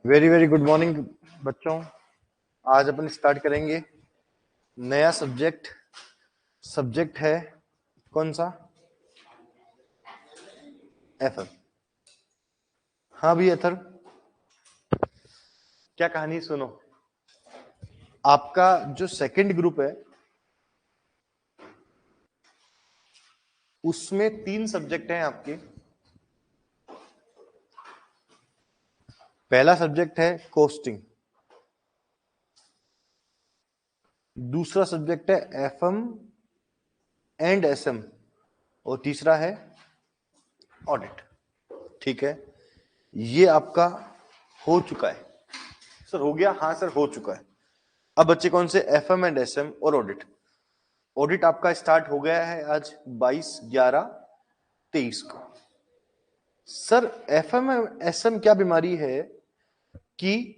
Very very good morning बच्चों। आज अपन start करेंगे नया सब्जेक्ट। सब्जेक्ट है कौन सा? एफएम। हाँ भी अथर, क्या कहानी सुनो। आपका जो सेकंड ग्रुप है उसमें 3 सब्जेक्ट हैं आपके। पहला सब्जेक्ट है कोस्टिंग, दूसरा सब्जेक्ट है एफएम एंड एसएम, और तीसरा है ऑडिट। ठीक है, ये आपका हो चुका है। सर हो गया? हाँ सर हो चुका है। अब बच्चे कौन से? एफएम एंड एसएम और ऑडिट। ऑडिट आपका स्टार्ट हो गया है आज 22/11/23 को। सर एफएम एसएम क्या बीमारी है कि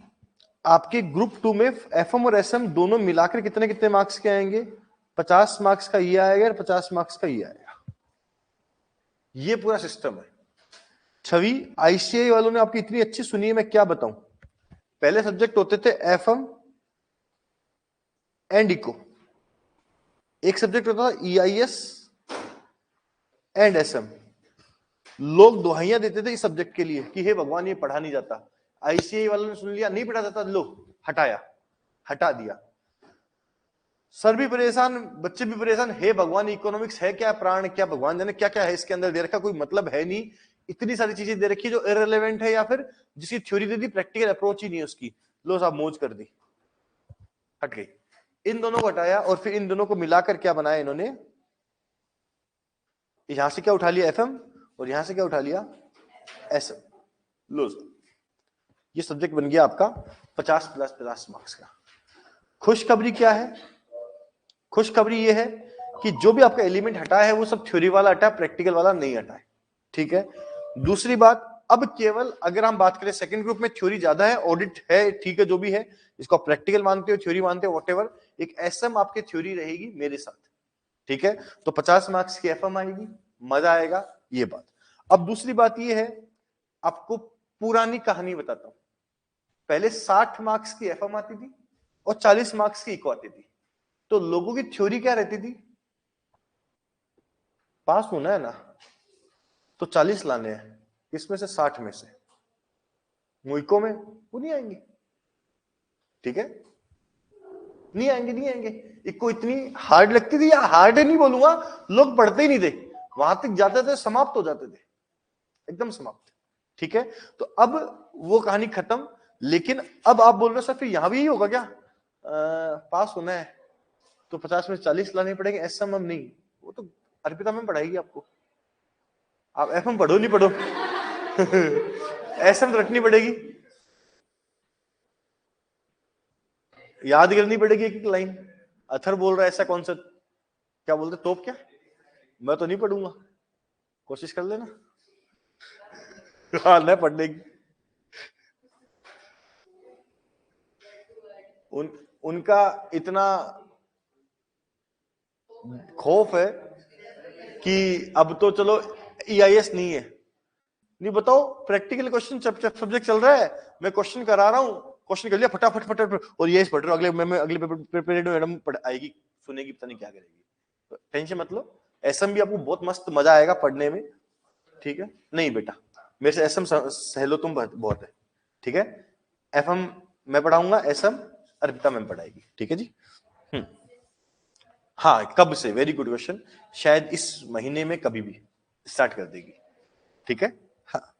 आपके ग्रुप 2 में एफएम और एसएम दोनों मिलाकर कितने कितने मार्क्स के आएंगे? 50 मार्क्स का ये आएगा और 50 मार्क्स का ये आएगा। ये पूरा सिस्टम है। छवि आईसीआई वालों ने आपकी इतनी अच्छी सुनी है, मैं क्या बताऊं। पहले सब्जेक्ट होते थे एफएम एंड इको, एक सब्जेक्ट होता था ईआईएस एंड एसएम। लोग दुहाइयां देते थे इस सब्जेक्ट के लिए कि हे भगवान ये पढ़ा नहीं जाता। आईसीआई वालों ने सुन लिया नहीं पढ़ा जाता, लो हटाया, हटा दिया। सर भी परेशान, बच्चे भी परेशान, हे भगवान इकोनॉमिक्स है क्या? प्राण क्या? भगवान जाने क्या क्या है इसके अंदर दे रखा, कोई मतलब है नहीं। इतनी सारी चीजें दे रखी जो इररिलेवेंट है, या फिर जिसकी थ्योरी दे दी प्रैक्टिकल अप्रोच ही नहीं है उसकी। लो साहब मौज कर दी, हट गई। इन दोनों को हटाया और फिर इन दोनों को मिलाकर क्या बनाया इन्होंने? यहां से क्या उठा लिया? एफएम, और यहां से क्या उठा लिया? एसएम। लो ये सब्जेक्ट बन गया आपका 50 + 50 मार्क्स का। खुशखबरी क्या है? खुशखबरी ये है कि जो भी आपका एलिमेंट हटा है वो सब थ्योरी वाला हटा, प्रैक्टिकल वाला नहीं हटा है। ठीक है। दूसरी बात, अब केवल अगर हम बात करें सेकंड ग्रुप में थ्योरी ज्यादा है, ऑडिट है, ठीक है, जो भी है इसको प्रैक्टिकल मानते हो, थ्योरी मानते हो, व्हाटएवर, एक एसएम आपकी थ्योरी रहेगी मेरे साथ। ठीक है, तो 50 मार्क्स की एफएम आएगी, मजा आएगा, ये बात। अब दूसरी बात ये है, आपको पुरानी कहानी बताता हूं। पहले 60 मार्क्स की एफएम आती थी और 40 मार्क्स की इको आती थी। तो लोगों की थ्योरी क्या रहती थी? पास होना है ना, तो 40 लाने हैं, इसमें से 60 में से। मुइको में वो नहीं आएंगे। ठीक है, नहीं आएंगे, नहीं आएंगे। इको इतनी हार्ड लगती थी, या हार्ड नहीं बोलूंगा, लोग पढ़ते ही नहीं थे, वहां तक जाते थे समाप्त हो जाते थे, एकदम समाप्त। ठीक है, तो अब वो कहानी खत्म। लेकिन अब आप बोल रहे हो सर फिर यहां भी यही होगा क्या? पास होना है तो 50 में 40 लाने पड़ेंगे, ऐसा मैम नहीं, वो तो अर्पिता मैम पढ़ाएगी आपको। आप एफएम पढ़ो नहीं पढ़ो एसएम तो रखनी पड़ेगी, याद करनी पड़ेगी एक एक लाइन। अथर बोल रहा है ऐसा कौन सा, क्या बोलते तोप क्या? मैं तो नहीं पढ़ूंगा, कोशिश कर लेना हाँ, नहीं पढ़ने की। उनका इतना खौफ है कि अब तो चलो ईआईएस नहीं है, नहीं बताओ प्रैक्टिकल क्वेश्चन सब्जेक्ट चल रहा है, मैं क्वेश्चन करा रहा हूँ, क्वेश्चन कर लिया फटाफट फटाफट, और ये पढ़ रहे हो, अगले पीरियड में मैडम आएगी, सुनेगी, पता नहीं क्या करेगी। तो टेंशन मत लो, एसएम भी आपको बहुत मस्त मजा आएगा पढ़ने में। ठीक है, नहीं बेटा मेरे से एसएम सहलो तुम बहुत है। ठीक है, एफएम मैं पढ़ाऊंगा, एसएम अर्पिता मैम पढ़ाएगी। ठीक है जी। हाँ, कब से? Very good question. शायद इस महीने में कभी भी स्टार्ट कर देगी। ठीक है, हाँ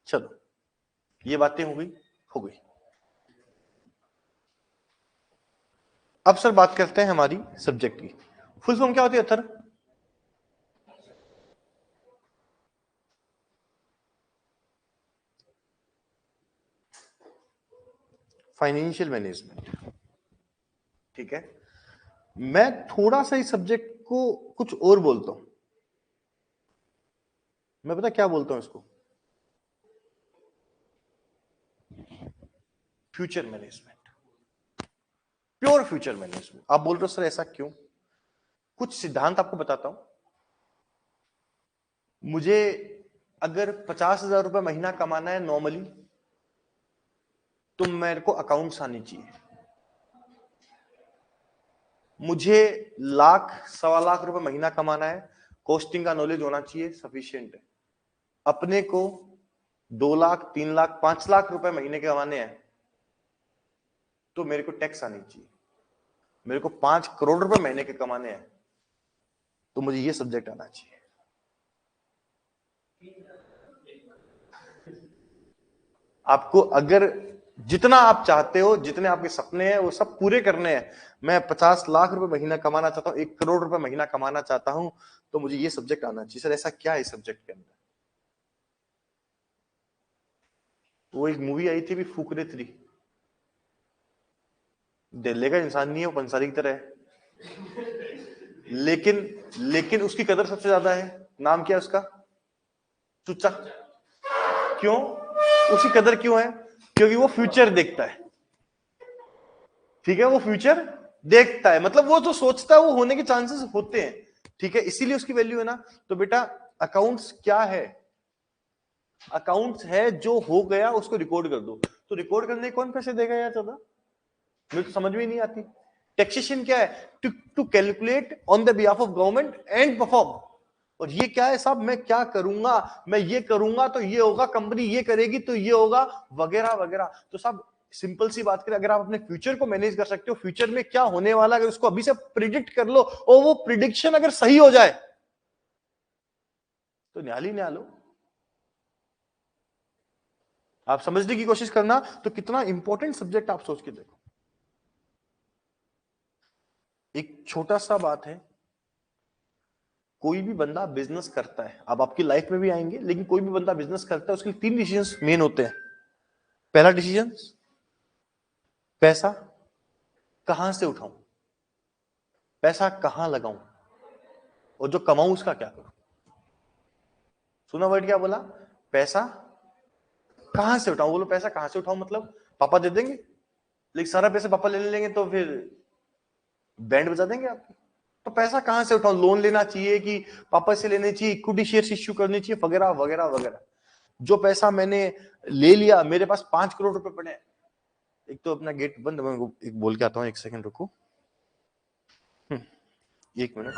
चलो, ये बातें हो गई, हो गई। अब सर बात करते हैं हमारी सब्जेक्ट की। फुल फॉर्म क्या होती है अथर? Financial management. ठीक है, मैं थोड़ा सा इस सब्जेक्ट को कुछ और बोलता हूं। मैं पता क्या बोलता हूं इसको? Future management, pure future management. आप बोल रहे हो सर ऐसा क्यों? कुछ सिद्धांत आपको बताता हूं। मुझे अगर 50,000 रुपए महीना कमाना है नॉर्मली, तो मेरे को अकाउंट्स आनी चाहिए। मुझे लाख 1.25 लाख रुपए महीना कमाना है, कॉस्टिंग का नॉलेज होना चाहिए, सफिशिएंट है। अपने को 2 लाख 3 लाख 5 लाख रुपए महीने के कमाने हैं, तो मेरे को टैक्स आनी चाहिए। मेरे को 5 करोड़ रुपए महीने के कमाने हैं, तो मुझे ये सब्जेक्ट आना चाहिए। आपको अगर जितना आप चाहते हो, जितने आपके सपने हैं वो सब पूरे करने हैं, मैं 50 लाख रुपए महीना कमाना चाहता हूँ, 1 करोड़ रुपए महीना कमाना चाहता हूं, तो मुझे ये सब्जेक्ट आना चाहिए। सर ऐसा क्या है इस सब्जेक्ट के अंदर? वो एक मूवी आई थी भी, फुकरे 3। दिल्ली का इंसान नहीं है, वो पंसारी की तरह है, लेकिन लेकिन उसकी कदर सबसे ज्यादा है। नाम क्या है उसका? चुच्चा। क्यों उसकी कदर क्यों है? क्योंकि वो फ्यूचर देखता है। ठीक है, वो फ्यूचर देखता है, मतलब वो जो सोचता है वो होने के चांसेस होते हैं। ठीक है, इसीलिए उसकी वैल्यू है ना। तो बेटा अकाउंट्स क्या है? अकाउंट्स है जो हो गया उसको रिकॉर्ड कर दो। तो रिकॉर्ड करने के कौन पैसे देगा यार ज्यादा? मुझे तो समझ में ही नहीं आती। टैक्सेशन क्या है? To calculate on the behalf of government and perform. और ये क्या है साहब? मैं क्या करूंगा, मैं ये करूंगा तो ये होगा, कंपनी ये करेगी तो ये होगा, वगैरह वगैरह। तो साहब सिंपल सी बात करें, अगर आप अपने फ्यूचर को मैनेज कर सकते हो, फ्यूचर में क्या होने वाला अगर उसको अभी से प्रिडिक्ट कर लो, और वो प्रिडिक्शन अगर सही हो जाए तो न्याल ही न्याल हो। आप समझने की कोशिश करना, तो कितना इंपॉर्टेंट सब्जेक्ट आप सोच के देखो। एक छोटा सा बात है, कोई भी बंदा बिजनेस करता है, अब आपकी लाइफ में भी आएंगे, लेकिन कोई भी बंदा बिजनेस करता है उसके 3 डिसीजंस मेन होते हैं। पहला डिसीजन, पैसा कहां से उठाऊं, पैसा कहां लगाऊं, और जो कमाऊं उसका क्या करूं। सुना वर्ड क्या बोला? पैसा कहां से उठाऊं। बोलो पैसा कहां से उठाऊं मतलब पापा दे देंगे, लेकिन सारा पैसा पापा ले लेंगे तो फिर बैंड बजा देंगे आपकी। तो पैसा कहां से उठाऊं? लोन लेना चाहिए कि पापा से लेने चाहिए, इक्विटी शेयर इश्यू करनी चाहिए, वगैरह वगैरह वगैरह। जो पैसा मैंने ले लिया, मेरे पास 5 करोड़ रुपए पड़े हैं। एक तो अपना गेट बंद, मैं एक बोल के आता हूँ, 1 सेकंड रुको। 1 मिनट।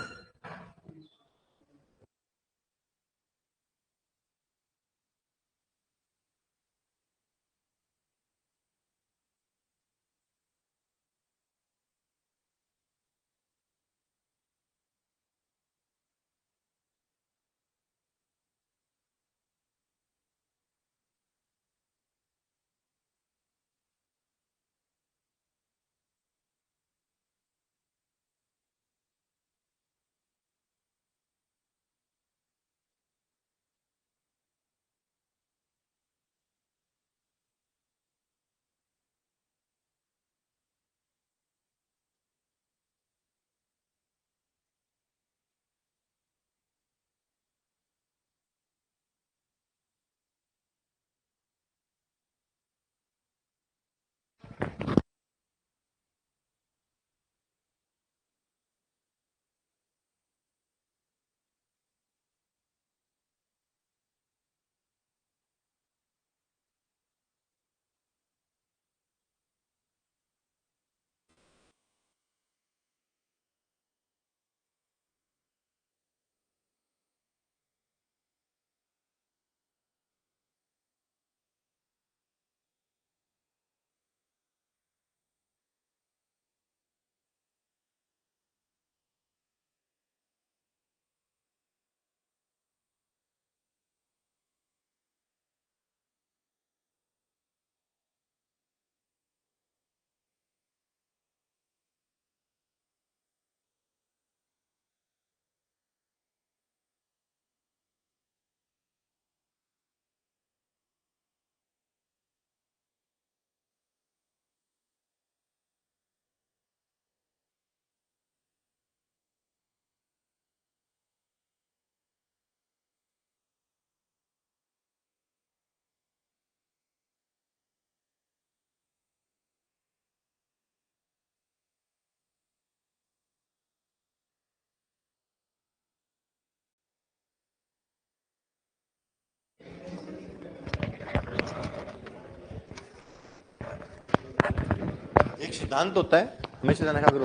एक सिद्धांत होता है, हमेशा ध्यान रखा करो,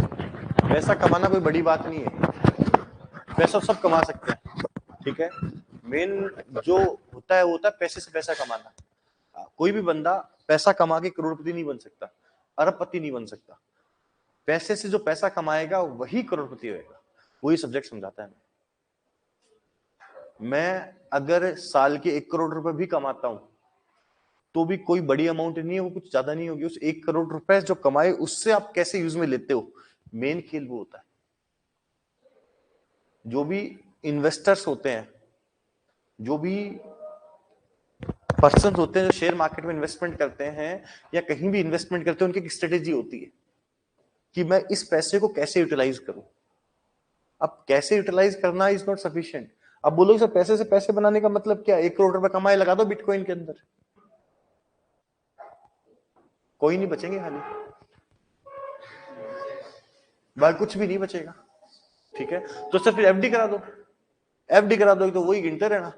पैसा कमाना कोई बड़ी बात नहीं है, पैसा सब कमा सकते हैं, ठीक है। मेन जो होता है वो होता है पैसे से पैसा कमाना। कोई भी बंदा पैसा कमा के करोड़पति नहीं बन सकता, अरबपति नहीं बन सकता। पैसे से जो पैसा कमाएगा वही करोड़पति होगा। वही सब्जेक्ट समझाता है। मैं अगर साल के 1 करोड़ रुपए भी कमाता हूं तो भी कोई बड़ी अमाउंट नहीं है, वो कुछ ज्यादा नहीं होगी। उस 1 करोड़ रुपए जो कमाए उससे आप कैसे यूज में लेते हो, मेन खेल वो होता है। जो भी इन्वेस्टर्स होते हैं, जो भी पर्सन होते हैं जो शेयर मार्केट में इन्वेस्टमेंट करते हैं या कहीं भी इन्वेस्टमेंट करते हैं, उनकी एक स्ट्रेटेजी होती है कि मैं इस पैसे को कैसे यूटिलाइज करूं। अब कैसे यूटिलाइज करना इज नॉट सफिशिएंट। अब बोलोगे सर पैसे से पैसे बनाने का मतलब क्या, 1 करोड़ रुपए कमाए लगा दो बिटकॉइन के अंदर, कोई नहीं बचेंगे, खाली बाकी कुछ भी नहीं बचेगा, ठीक है। तो सर फिर एफडी करा दो, एफडी करा दो तो वही गिनते रहना,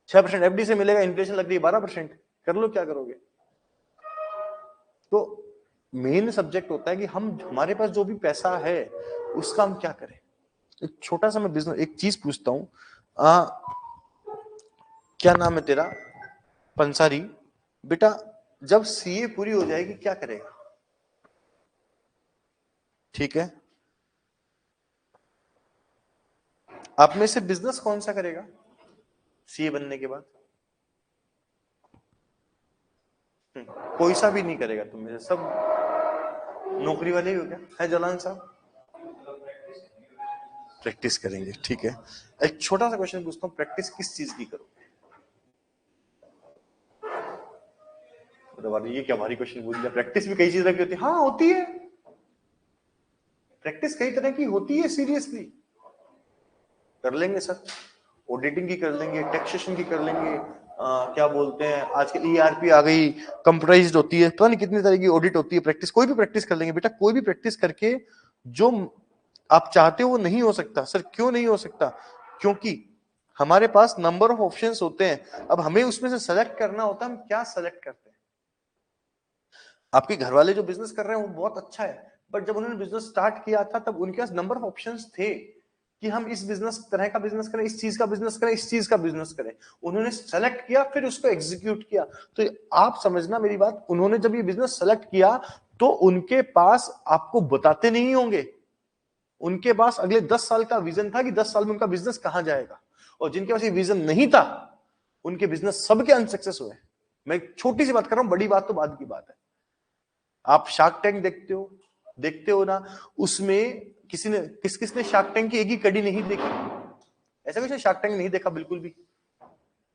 6% एफडी से मिलेगा, इन्फ्लेशन लग रही है 12%, कर लो क्या करोगे। तो मेन सब्जेक्ट होता है कि हम, हमारे पास जो भी पैसा है उसका हम क्या करें। एक छोटा सा मैं बिजनेस, एक चीज पूछता हूं, क्या नाम है तेरा, पंसारी बेटा, जब सीए पूरी हो जाएगी क्या करेगा, ठीक है। आप में से बिजनेस कौन सा करेगा सीए बनने के बाद? कोई सा भी नहीं करेगा, तुम में से सब नौकरी वाले ही हो क्या है जलान साहब? प्रैक्टिस करेंगे, ठीक है। एक छोटा सा क्वेश्चन पूछता हूँ, प्रैक्टिस किस चीज की करो? ये क्या भारी क्वेश्चन पूछ लिया। प्रैक्टिस भी कई चीज की होती है, हाँ होती है, प्रैक्टिस कई तरह की होती है, सीरियसली कर लेंगे सर, ऑडिटिंग की कर लेंगे, टैक्सेशन की कर लेंगे, क्या बोलते हैं आजकल ईआरपी आ गई, कंप्यूटराइज्ड होती है, पता नहीं कितनी तरह की ऑडिट होती है। प्रैक्टिस कोई भी प्रैक्टिस कर लेंगे बेटा, कोई भी प्रैक्टिस करके जो आप चाहते हो वो नहीं हो सकता। सर क्यों नहीं हो सकता? क्योंकि हमारे पास नंबर ऑफ ऑप्शंस होते हैं, अब हमें उसमें से सेलेक्ट करना होता है, हम क्या सेलेक्ट करते हैं। आपके घर वाले जो बिजनेस कर रहे हैं वो बहुत अच्छा है, बट जब उन्होंने बिजनेस स्टार्ट किया था तब उनके पास नंबर ऑफ ऑप्शंस थे कि हम इस बिजनेस तरह का बिजनेस करें, इस चीज का बिजनेस करें, इस चीज का बिजनेस करें। उन्होंने सेलेक्ट किया, फिर उसको एग्जीक्यूट किया। तो आप समझना मेरी बात, उन्होंने जब ये बिजनेस सेलेक्ट किया तो उनके पास आपको बताते नहीं होंगे, उनके पास अगले 10 साल का विजन था कि 10 साल में उनका बिजनेस कहां जाएगा। और जिनके पास ये विजन नहीं था उनके बिजनेस सबके अनसक्सेस हुए। मैं एक छोटी सी बात कर रहा हूं, बड़ी बात तो बाद की बात है। आप शार्क टैंक देखते हो ना, उसमें किसी ने किसने शार्क टैंक की एक ही कड़ी नहीं देखी? ऐसा कुछ शार्क टैंक नहीं देखा बिल्कुल भी?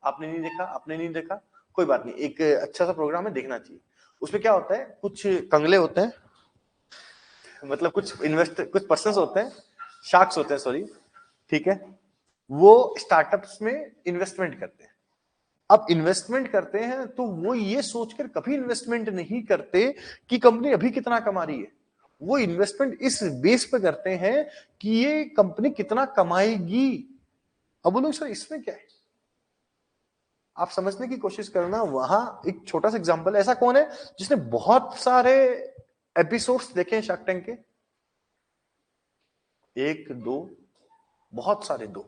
आपने नहीं देखा? आपने नहीं देखा, कोई बात नहीं, एक अच्छा सा प्रोग्राम है, देखना चाहिए। उसमें क्या होता है, कुछ कंगले होते हैं, मतलब कुछ पर्संस होते हैं, शार्क्स होते हैं सॉरी, ठीक है, वो स्टार्टअप्स में इन्वेस्टमेंट करते हैं। अब इन्वेस्टमेंट करते हैं तो वो ये सोचकर कभी इन्वेस्टमेंट नहीं करते कि कंपनी अभी कितना कमा रही है, वो इन्वेस्टमेंट इस बेस पे करते हैं कि ये कंपनी कितना कमाएगी। अब बोलो सर इसमें क्या है, आप समझने की कोशिश करना। वहां एक छोटा सा एग्जांपल, ऐसा कौन है जिसने बहुत सारे एपिसोड्स देखे हैं शार्क टैंक के? 1 2, बहुत सारे, 2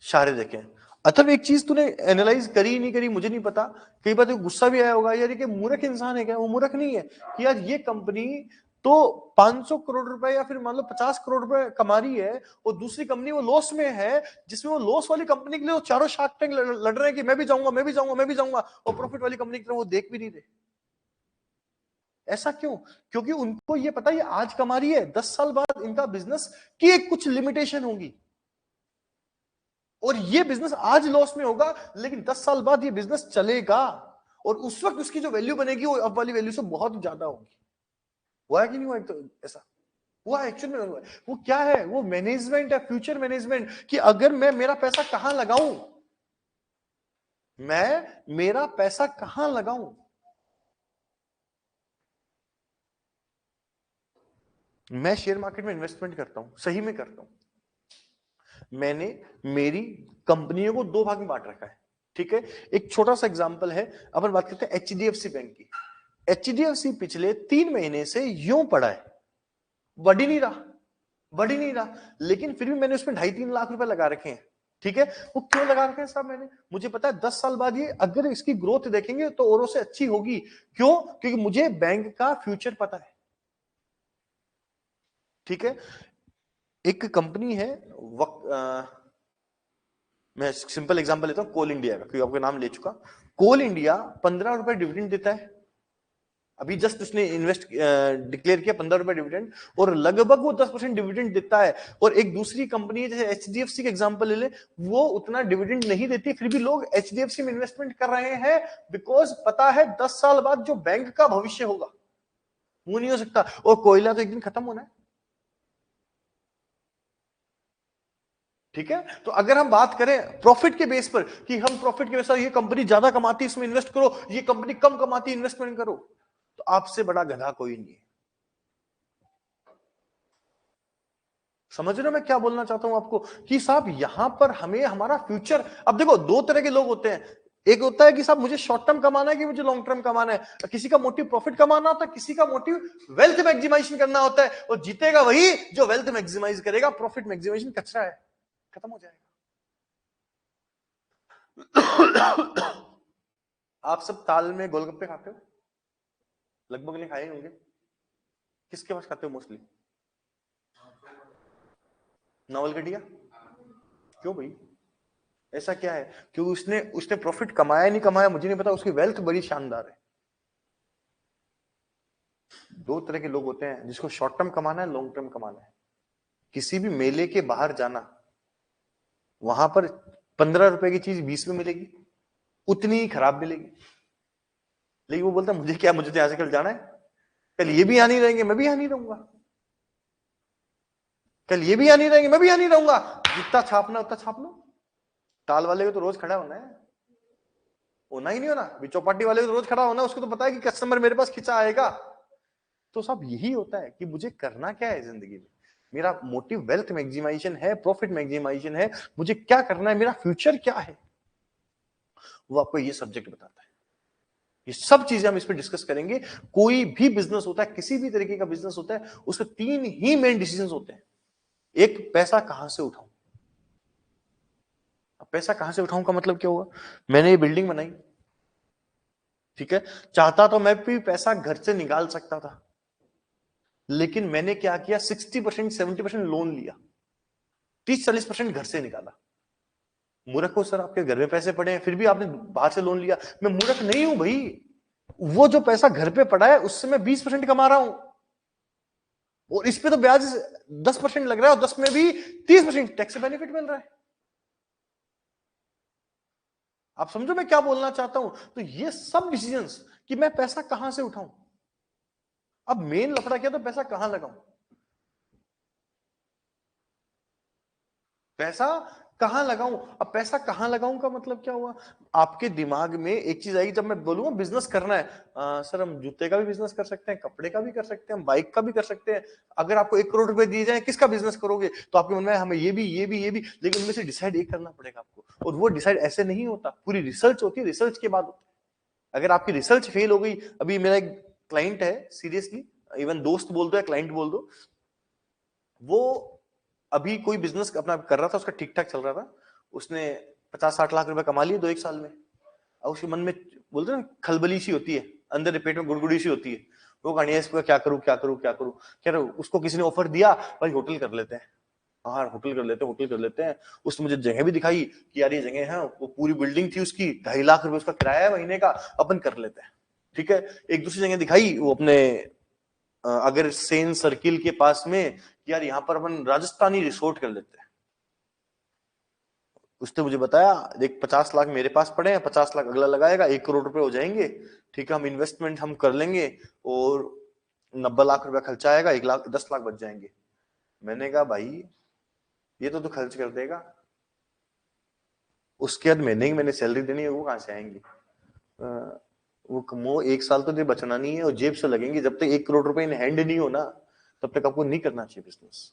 सारे देखे हैं। अथर्व एक चीज तूने एनालाइज करी नहीं करी मुझे नहीं पता, कई बार तो गुस्सा भी आया होगा यार कि मूर्ख इंसान है क्या? वो मूर्ख नहीं है कि यार ये कंपनी तो 500 करोड़ रुपए या फिर मान लो 50 करोड़ रुपए कमा रही है और दूसरी कंपनी वो लॉस में है, जिसमें वो लॉस वाली कंपनी के लिए वो चारों शार्क टैंक लड़ रहे हैं कि मैं भी जाऊंगा, मैं भी जाऊंगा, मैं भी जाऊंगा, और प्रॉफिट वाली कंपनी की तरफ वो देख भी नहीं रहे। ऐसा क्यों? क्योंकि उनको ये पता है ये आज कमा रही है, 10 साल बाद इनका बिजनेस की एक कुछ लिमिटेशन होगी और ये बिजनेस आज लॉस में होगा, लेकिन 10 साल बाद ये बिजनेस चलेगा और उस वक्त उसकी जो वैल्यू बनेगी वो अब वाली वैल्यू से बहुत ज्यादा होगी। हुआ है कि नहीं हुआ? तो ऐसा हुआ, एक्चुअल में हुआ है। वो क्या है, वो मैनेजमेंट है, फ्यूचर मैनेजमेंट, कि अगर मैं मेरा पैसा कहां लगाऊं, मैं मेरा पैसा कहां लगाऊं। मैं शेयर मार्केट में इन्वेस्टमेंट करता हूं, सही में करता हूं। मैंने मेरी कंपनियों को 2 भाग में बांट रखा है, ठीक है। एक छोटा सा एग्जांपल है, अपन बात करते हैं एचडीएफसी बैंक की। HDFC पिछले 3 महीने से यूं पड़ा है, बढ़ ही नहीं रहा, लेकिन फिर भी मैंने उसमें 2.5-3 लाख रुपए लगा रखे हैं। ठीक है, वो क्यों लगा रखे हैं साहब मैंने? मुझे पता है 10 साल बाद ये अगर इसकी ग्रोथ देखेंगे तो औरों से अच्छी होगी। क्यों? क्योंकि मुझे बैंक का फ्यूचर पता है। ठीक है, एक कंपनी है मैं सिंपल एग्जांपल लेता हूं कोल इंडिया का, क्योंकि आपका नाम ले चुका। कोल इंडिया 15 रुपए डिविडेंड देता है, अभी जस्ट उसने इन्वेस्ट डिक्लेयर किया 15 रुपए डिविडेंड, और लगभग वो 10% डिविडेंड देता है। और एक दूसरी कंपनी है जैसे HDFC का एग्जांपल ले ले, वो उतना डिविडेंड नहीं देती, फिर भी लोग HDFC में इन्वेस्टमेंट कर रहे हैं, बिकॉज पता है 10 साल बाद जो बैंक का भविष्य होगा वो नहीं हो सकता, और कोयला तो एक दिन खत्म होना है। ठीक है, तो अगर हम बात करें प्रॉफिट के बेस पर कि हम प्रॉफिट के बेस पर, ये कंपनी ज्यादा कमाती है इसमें इन्वेस्ट करो, ये कंपनी कम कमाती है इन्वेस्टमेंट करो, तो आपसे बड़ा गधा कोई नहीं है। समझ रहे हो मैं क्या बोलना चाहता हूं आपको? कि साहब यहां पर हमें हमारा फ्यूचर, अब देखो दो तरह के लोग होते हैं। एक होता है कि साहब मुझे शॉर्ट टर्म कमाना है कि मुझे लॉन्ग टर्म कमाना है। किसी का मोटिव प्रॉफिट कमाना होता है, किसी का मोटिव वेल्थ मैक्सिमाइजेशन करना होता है, और जीतेगा वही जो वेल्थ मैक्सिमाइज करेगा। प्रॉफिट मैक्सिमाइजेशन कचरा है, खत्म हो जाएगा। आप सब ताल में गोलगप्पे खाते हो, लगभग नहीं खाए होंगे। किसके पास खाते हो मोस्टली? नवलगढ़िया। क्यों भाई, ऐसा क्या है? क्योंकि उसने उसने प्रॉफिट कमाया नहीं कमाया मुझे नहीं पता, उसकी वेल्थ बड़ी शानदार है। दो तरह के लोग होते हैं, जिसको शॉर्ट टर्म कमाना है, लॉन्ग टर्म कमाना है। किसी भी मेले के बाहर जाना, वहां पर 15 रुपए की चीज 20 में मिलेगी, उतनी ही खराब मिलेगी, लेकिन वो बोलता मुझे क्या, मुझे तो यहां से कल जाना है, कल ये भी यहां नहीं रहेंगे, मैं भी यहां नहीं रहूंगा, कल ये भी यहां नहीं रहेंगे, मैं भी यहां नहीं रहूंगा। जितना छापना उतना छाप लो। ताल वाले को तो रोज खड़ा होना है, होना ही नहीं होना। अभी चौपाटी वाले को तो रोज खड़ा होना, उसको तो पता है कि कस्टमर मेरे पास खिंचा आएगा। तो सब यही होता है कि मुझे करना क्या है जिंदगी में, मेरा मोटिव वेल्थ मैक्सिमाइजेशन है, प्रॉफिट मैक्सिमाइजेशन है, मुझे क्या करना है, मेरा फ्यूचर क्या है, वो आपको ये सब्जेक्ट बताता है। ये सब चीजें हम इस पर डिस्कस करेंगे। कोई भी बिजनेस होता है, किसी भी तरीके का बिजनेस होता है, उसमें 3 ही मेन डिसीजंस होते हैं। एक, पैसा कहां से उठाऊं। अब पैसा कहां से उठाऊं का मतलब क्या हुआ? मैंने ये बिल्डिंग बनाई, ठीक है, चाहता तो मैं भी पैसा घर से निकाल सकता था, लेकिन मैंने क्या किया, 60% 70% लोन लिया, 30-40% घर से निकाला। मूर्ख हो सर, आपके घर में पैसे पड़े हैं फिर भी आपने बाहर से लोन लिया? मैं मूर्ख नहीं हूं भाई, वो जो पैसा घर पे पड़ा है उससे मैं 20% कमा रहा हूं, और इस पे तो ब्याज 10% लग रहा है, और 10 में भी 30% टैक्स बेनिफिट मिल रहा है। आप समझो मैं क्या बोलना चाहता हूं? तो ये सब डिसीजंस कि मैं पैसा कहां से उठाऊं। अब मेन लफड़ा क्या, तो पैसा कहां लगाऊं। पैसा कहां लगाऊं। अब पैसा कहां लगाऊं का मतलब क्या हुआ? आपके दिमाग में एक चीज आएगी, जब मैं बोलूंगा बिजनेस करना है, सर हम जूते का भी बिजनेस कर सकते हैं, कपड़े का भी कर सकते हैं, हम बाइक का भी कर सकते हैं। अगर आपको 1 करोड़ रुपए दिए जाए, किसका बिजनेस करोगे? तो आपके मन में हमें ये भी ये भी ये भी, लेकिन उनमें से डिसाइड एक करना पड़ेगा आपको, और वो डिसाइड ऐसे नहीं होता, पूरी रिसर्च होती है, रिसर्च के बाद होता है। अगर आपकी रिसर्च फेल हो गई, अभी मेरा एक क्लाइंट है, सीरियसली, इवन दोस्त बोल दो या क्लाइंट बोल दो, वो अभी कोई बिजनेस अपना कर रहा था, उसका ठीक ठाक चल रहा था, उसने 50-60 लाख रुपए कमा लिए 2-1 साल में। अब उसके मन में बोलते हैं ना, खलबली सी होती है अंदर, पेट में गुड़गुड़ी सी होती है, वो कहानी है इसको क्या करूं क्या करूं क्या करूं। कह रहे उसको किसी ने ऑफर दिया, भाई होटल कर लेते हैं, हाँ होटल कर लेते हैं, होटल कर लेते हैं। उसने मुझे जगह भी दिखाई कि यार ये जगह है, वो पूरी बिल्डिंग थी उसकी, 2.5 लाख रुपए उसका किराया है महीने का, अपन कर लेते हैं। ठीक है, एक दूसरी जगह दिखाई, वो अपने अगर सेन सर्किल के पास में, यार यहाँ पर अपन राजस्थानी रिसोर्ट कर लेते हैं। उसने मुझे बताया, देख 50 लाख मेरे पास पड़े हैं, 50 लाख अगला लगाएगा, 1 करोड़ रुपए हो जाएंगे। ठीक है, हम इन्वेस्टमेंट हम कर लेंगे, और 90 लाख रुपया खर्चा आएगा, 10 लाख बच जाएंगे। मैंने कहा भाई ये तो तू खर्च कर देगा, उसके बाद मैंने सैलरी देनी है, वो कहां से आएंगी? वो 1 साल तो दे बचना नहीं है, और जेब से लगेंगे। जब तक 1 करोड़ रुपए इन हैंड नहीं हो ना, तब तक आपको नहीं करना चाहिए बिजनेस।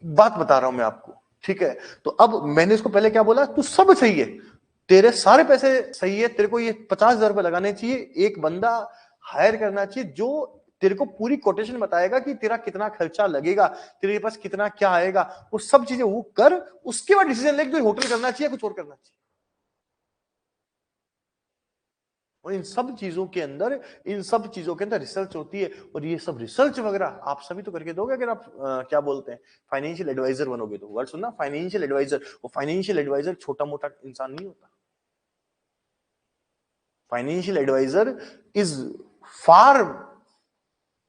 बात बता रहा हूं मैं आपको, ठीक है? तो अब मैंने इसको पहले क्या बोला, तू सब सही है, तेरे सारे पैसे सही है, तेरे को ये 50,000 रुपए लगाने चाहिए। एक बंदा हायर करना चाहिए जो तेरे को पूरी कोटेशन बताएगा कि तेरा कितना खर्चा लगेगा, तेरे पास कितना क्या आएगा, वो सब चीजें वो कर, उसके बाद डिसीजन ले कि होटल करना चाहिए कुछ और करना चाहिए। और इन सब चीजों के अंदर रिसर्च होती है, और ये सब रिसर्च वगैरह आप सभी तो करके दोगे अगर आप क्या बोलते हैं फाइनेंशियल एडवाइजर बनोगे तो। वर्ड सुनना, फाइनेंशियल एडवाइजर। वो फाइनेंशियल एडवाइजर छोटा मोटा इंसान नहीं होता। Financial advisor is far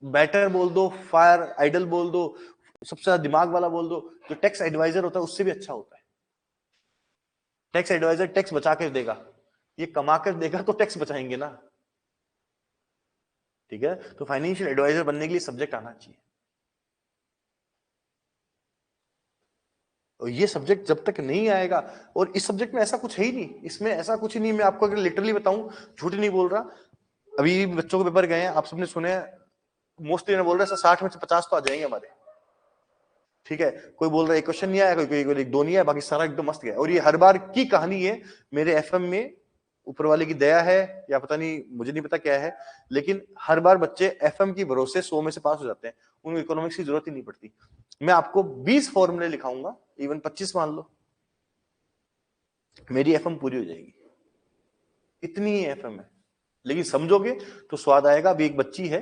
better बोल दो, फायर आइडल बोल दो, सबसे ज्यादा दिमाग वाला बोल दो, जो टैक्स एडवाइजर होता है उससे भी अच्छा होता है। टैक्स एडवाइजर टैक्स बचा कर देगा, ये कमा कर देगा तो टैक्स बचाएंगे ना। ठीक है, तो फाइनेंशियल एडवाइजर बनने के लिए सब्जेक्ट आना चाहिए। और ये सब्जेक्ट जब तक नहीं आएगा, और इस सब्जेक्ट में ऐसा कुछ है ही नहीं, इसमें ऐसा कुछ ही नहीं, मैं आपको अगर लिटरली बताऊं, झूठ नहीं बोल रहा, अभी बच्चों के पेपर गए हैं, आप सबने सुने, मोस्टली ने बोल रहे हैं 60 में से 50 तो आ जाएंगे हमारे। ठीक है, कोई बोल रहा है एक क्वेश्चन नहीं आया, कोई दो नहीं आया, बाकी सारा एकदम मस्त गया। और ये हर बार की कहानी है मेरे एफएम में, ऊपर वाले की दया है या पता नहीं, मुझे नहीं पता क्या है, लेकिन हर बार बच्चे एफएम की भरोसे 100 में से पास हो जाते हैं, उनको इकोनॉमिक्स की जरूरत ही नहीं पड़ती। मैं आपको 20 फॉर्मूले लिखाऊंगा, इवन 25 मान लो, मेरी एफएम पूरी हो जाएगी, इतनी ही एफएम है। लेकिन समझोगे तो स्वाद आएगा। अभी एक बच्ची है,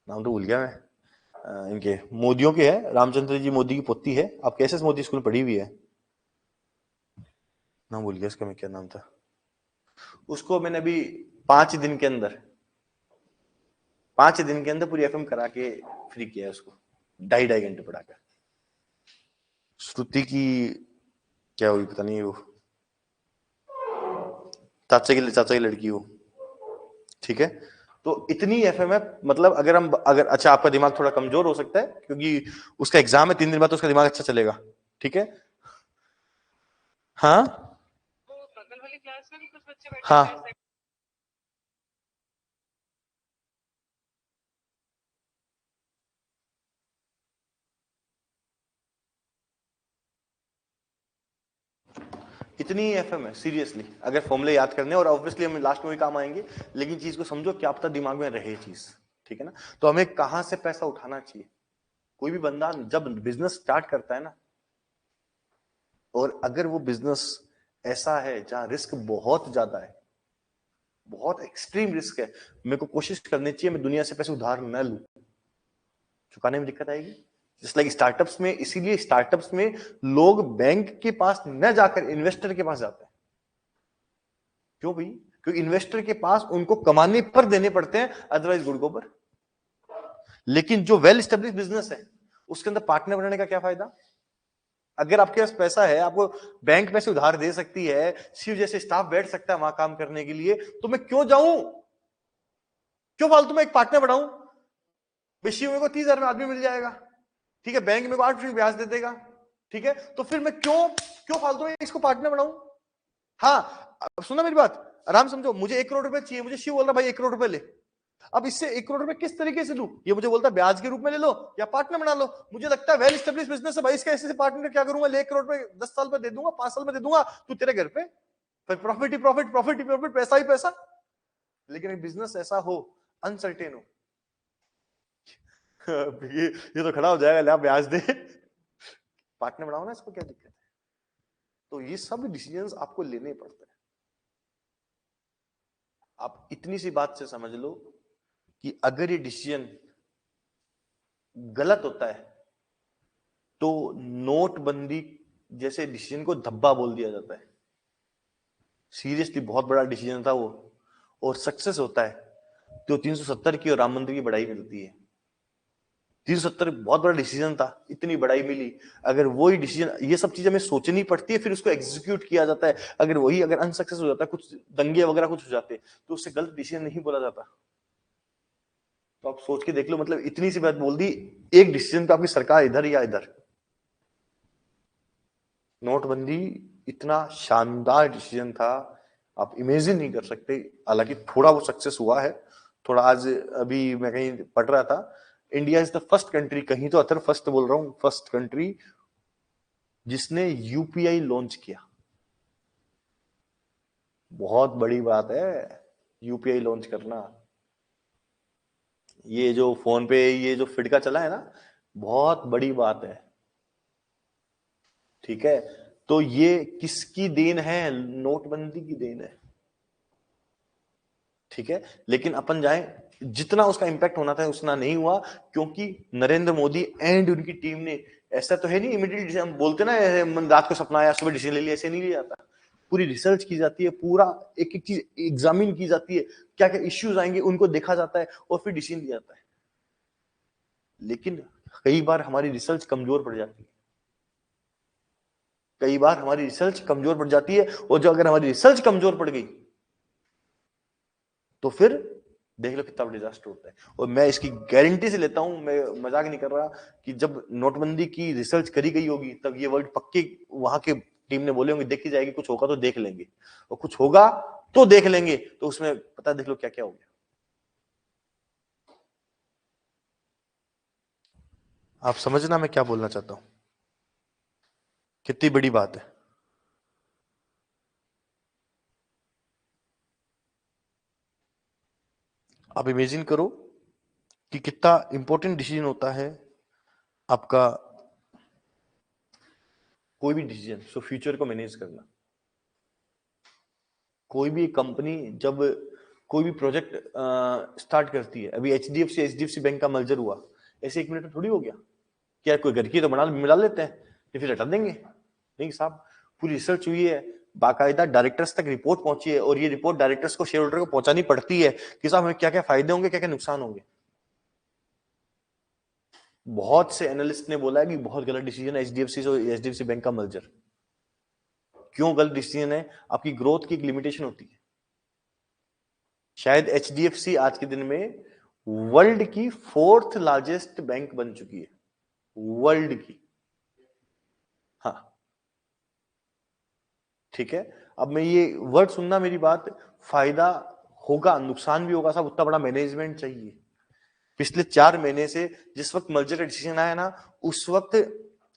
नाम तो भूल गया मैं, इनके मोदियों के है, रामचंद्र जी मोदी की पोती है, आप कैसे मोदी स्कूल पढ़ी हुई है, नाम भूल गया इसका, मैं क्या नाम था उसको, मैंने अभी 5 दिन के अंदर 5 दिन के अंदर पूरी एफएम करा के फ्री किया है उसको, 2.5 घंटे पढ़ाकर। श्रुति की क्या हुई पता नहीं, वो चाचा की लड़की हो। ठीक है, तो इतनी एफएम है, मतलब अगर अच्छा आपका दिमाग थोड़ा कमजोर हो सकता है क्योंकि उसका एग्जाम है 3 दिन बाद, तो उसका दिमाग अच्छा चलेगा। ठीक है, हाँ बगल वाली क्लास में भी कुछ बच्चे बैठे, हाँ इतनी एफएम है सीरियसली, अगर फॉर्मूले याद करने, और ऑब्वियसली हम लास्ट में भी काम आएंगे, लेकिन चीज को समझो क्या पता दिमाग में रहे चीज। ठीक है ना, तो हमें कहां से पैसा उठाना चाहिए। कोई भी बंदा जब बिजनेस स्टार्ट करता है ना, और अगर वो बिजनेस ऐसा है जहां रिस्क बहुत ज्यादा है, बहुत एक्सट्रीम रिस्क है, मेरे को कोशिश करनी चाहिए मैं दुनिया से पैसे उधार न लूं, चुकाने में दिक्कत आएगी। जस्ट लाइक स्टार्टअप्स में, इसीलिए स्टार्टअप्स में लोग बैंक के पास न जाकर इन्वेस्टर के पास जाते हैं। क्यों भाई? क्योंकि इन्वेस्टर के पास उनको कमाने पर देने पड़ते हैं, अदरवाइज गुड़ गोबर। लेकिन जो वेल स्टेब्लिश बिजनेस है उसके अंदर पार्टनर बनाने का क्या फायदा? अगर आपके पास पैसा है, आपको बैंक पैसे उधार दे सकती है, शिव जैसे स्टाफ बैठ सकता है वहां काम करने के लिए, तो मैं क्यों जाऊं? क्यों फालतू में एक पार्टनर बनाऊं? शिव मेरे को 30,000 में आदमी मिल जाएगा, ठीक है, बैंक मेरे को 8% ब्याज दे देगा, ठीक है, तो फिर मैं क्यों क्यों फालतू में इसको पार्टनर बनाऊं? हाँ, अब सुना मेरी बात, आराम समझो, मुझे 1 करोड़ रुपए चाहिए, मुझे शिव बोल रहा भाई 1 करोड़ रुपए ले। अब इससे 1 करोड़ रुपए किस तरीके से लूं? ये मुझे बोलता है ब्याज के रूप में ले लो या पार्टनर बना लो। मुझे लगता है वेल एस्टेब्लिश बिजनेस है भाई, इसका ऐसे पार्टनर क्या करूंगा, ले 1 करोड़ रुपए 10 साल में दे दूंगा, 5 साल में दे दूंगा, तू तेरे घर पे प्रॉफिट ही प्रॉफिट, प्रॉफिट ही प्रॉफिट, पैसा ही पैसा। लेकिन एक बिजनेस ऐसा हो, अनसर्टेन हो, ये तो खड़ा हो जाएगा, ले ब्याज दे, पार्टनर बनाओ ना, इसको क्या दिक्कत है? तो ये सब डिसीजंस आपको लेने पड़ते हैं। आप इतनी सी बात से समझ लो कि अगर ये डिसीजन गलत होता है तो नोटबंदी जैसे डिसीजन को धब्बा बोल दिया जाता है। सीरियसली बहुत बड़ा डिसीजन था वो, और सक्सेस होता है तो 370 की और राम मंदिर की बढ़ाई मिलती है। 370 बहुत बड़ा डिसीजन था, इतनी बढ़ाई मिली। अगर वही डिसीजन, ये सब चीजें हमें सोचनी पड़ती है, फिर उसको एग्जीक्यूट किया जाता है। अगर अनसक्सेस हो जाता है, कुछ दंगे वगैरह कुछ हो जाते, तो उससे गलत डिसीजन नहीं बोला जाता। तो आप सोच के देख लो, मतलब इतनी सी बात बोल दी, एक डिसीजन पे आपकी सरकार इधर या इधर। नोटबंदी इतना शानदार डिसीजन था, आप इमेजिन नहीं कर सकते। हालांकि थोड़ा वो सक्सेस हुआ है, थोड़ा। आज अभी मैं कहीं पढ़ रहा था, India is the first country, कहीं तो अथर फर्स्ट बोल रहा हूं, फर्स्ट कंट्री जिसने यूपीआई लॉन्च किया। बहुत बड़ी बात है, यूपीआई लॉन्च करना, ये जो फोन पे ये जो फिडका चला है ना, बहुत बड़ी बात है। ठीक है, तो ये किसकी देन है? नोटबंदी की देन है। ठीक है, लेकिन अपन जाए, जितना उसका इंपैक्ट होना था उतना नहीं हुआ, क्योंकि नरेंद्र मोदी एंड उनकी टीम ने, ऐसा तो है नहीं इमीडिएटली हम बोलते ना रात को सपना आया सुबह डिसीजन ले लिया, ऐसे नहीं लिया जाता। पूरी रिसर्च की जाती है, पूरा एक एक चीज एग्जामिन की जाती है, क्या क्या इश्यूज आएंगे उनको देखा जाता है और फिर डिसीजन लिया जाता है। लेकिन कई बार हमारी रिसर्च कमजोर पड़ जाती है, कई बार हमारी रिसर्च कमजोर पड़ जाती है, और जो अगर हमारी रिसर्च कमजोर पड़ गई तो फिर देख लो कितना बड़ा डिजास्टर होता है। और मैं इसकी गारंटी से लेता हूं, मैं मजाक नहीं कर रहा, कि जब नोटबंदी की रिसर्च करी गई होगी तब ये वर्ड पक्के वहां के टीम ने बोले होंगे देखी जाएगी, कुछ होगा तो देख लेंगे, और कुछ होगा तो देख लेंगे, तो उसमें पता देख लो क्या क्या हो गया। आप समझना मैं क्या बोलना चाहता हूं, कितनी बड़ी बात है। आप इमेजिन करो कि कितना इंपॉर्टेंट डिसीजन होता है आपका कोई भी डिसीजन, सो फ्यूचर को मैनेज करना। कोई भी कंपनी जब कोई भी प्रोजेक्ट स्टार्ट करती है, अभी एचडीएफसी बैंक का मर्जर हुआ, ऐसे एक मिनट में थोड़ी हो गया। क्या कोई घर की तो बना मिला लेते हैं या फिर हटा देंगे? नहीं साहब, पूरी रिसर्च हुई है, बाकायदा डायरेक्टर्स तक रिपोर्ट पहुंची है, और ये रिपोर्ट डायरेक्टर्स को, शेयर होल्डर को पहुंचानी पड़ती है कि साहब हमें क्या क्या फायदे होंगे, क्या क्या नुकसान होंगे। बहुत से एनालिस्ट ने बोला है कि बहुत गलत डिसीजन है एचडीएफसी बैंक का मर्जर। क्यों गलत डिसीजन है? आपकी ग्रोथ की एक लिमिटेशन होती है। शायद एचडीएफसी आज के दिन में वर्ल्ड की 4th लार्जेस्ट बैंक बन चुकी है, वर्ल्ड की। हाँ, ठीक है। अब मैं ये वर्ड सुनना मेरी बात, फायदा होगा नुकसान भी होगा, सब उतना बड़ा मैनेजमेंट चाहिए। पिछले 4 महीने से जिस वक्त मर्जर का डिसीजन आया ना, उस वक्त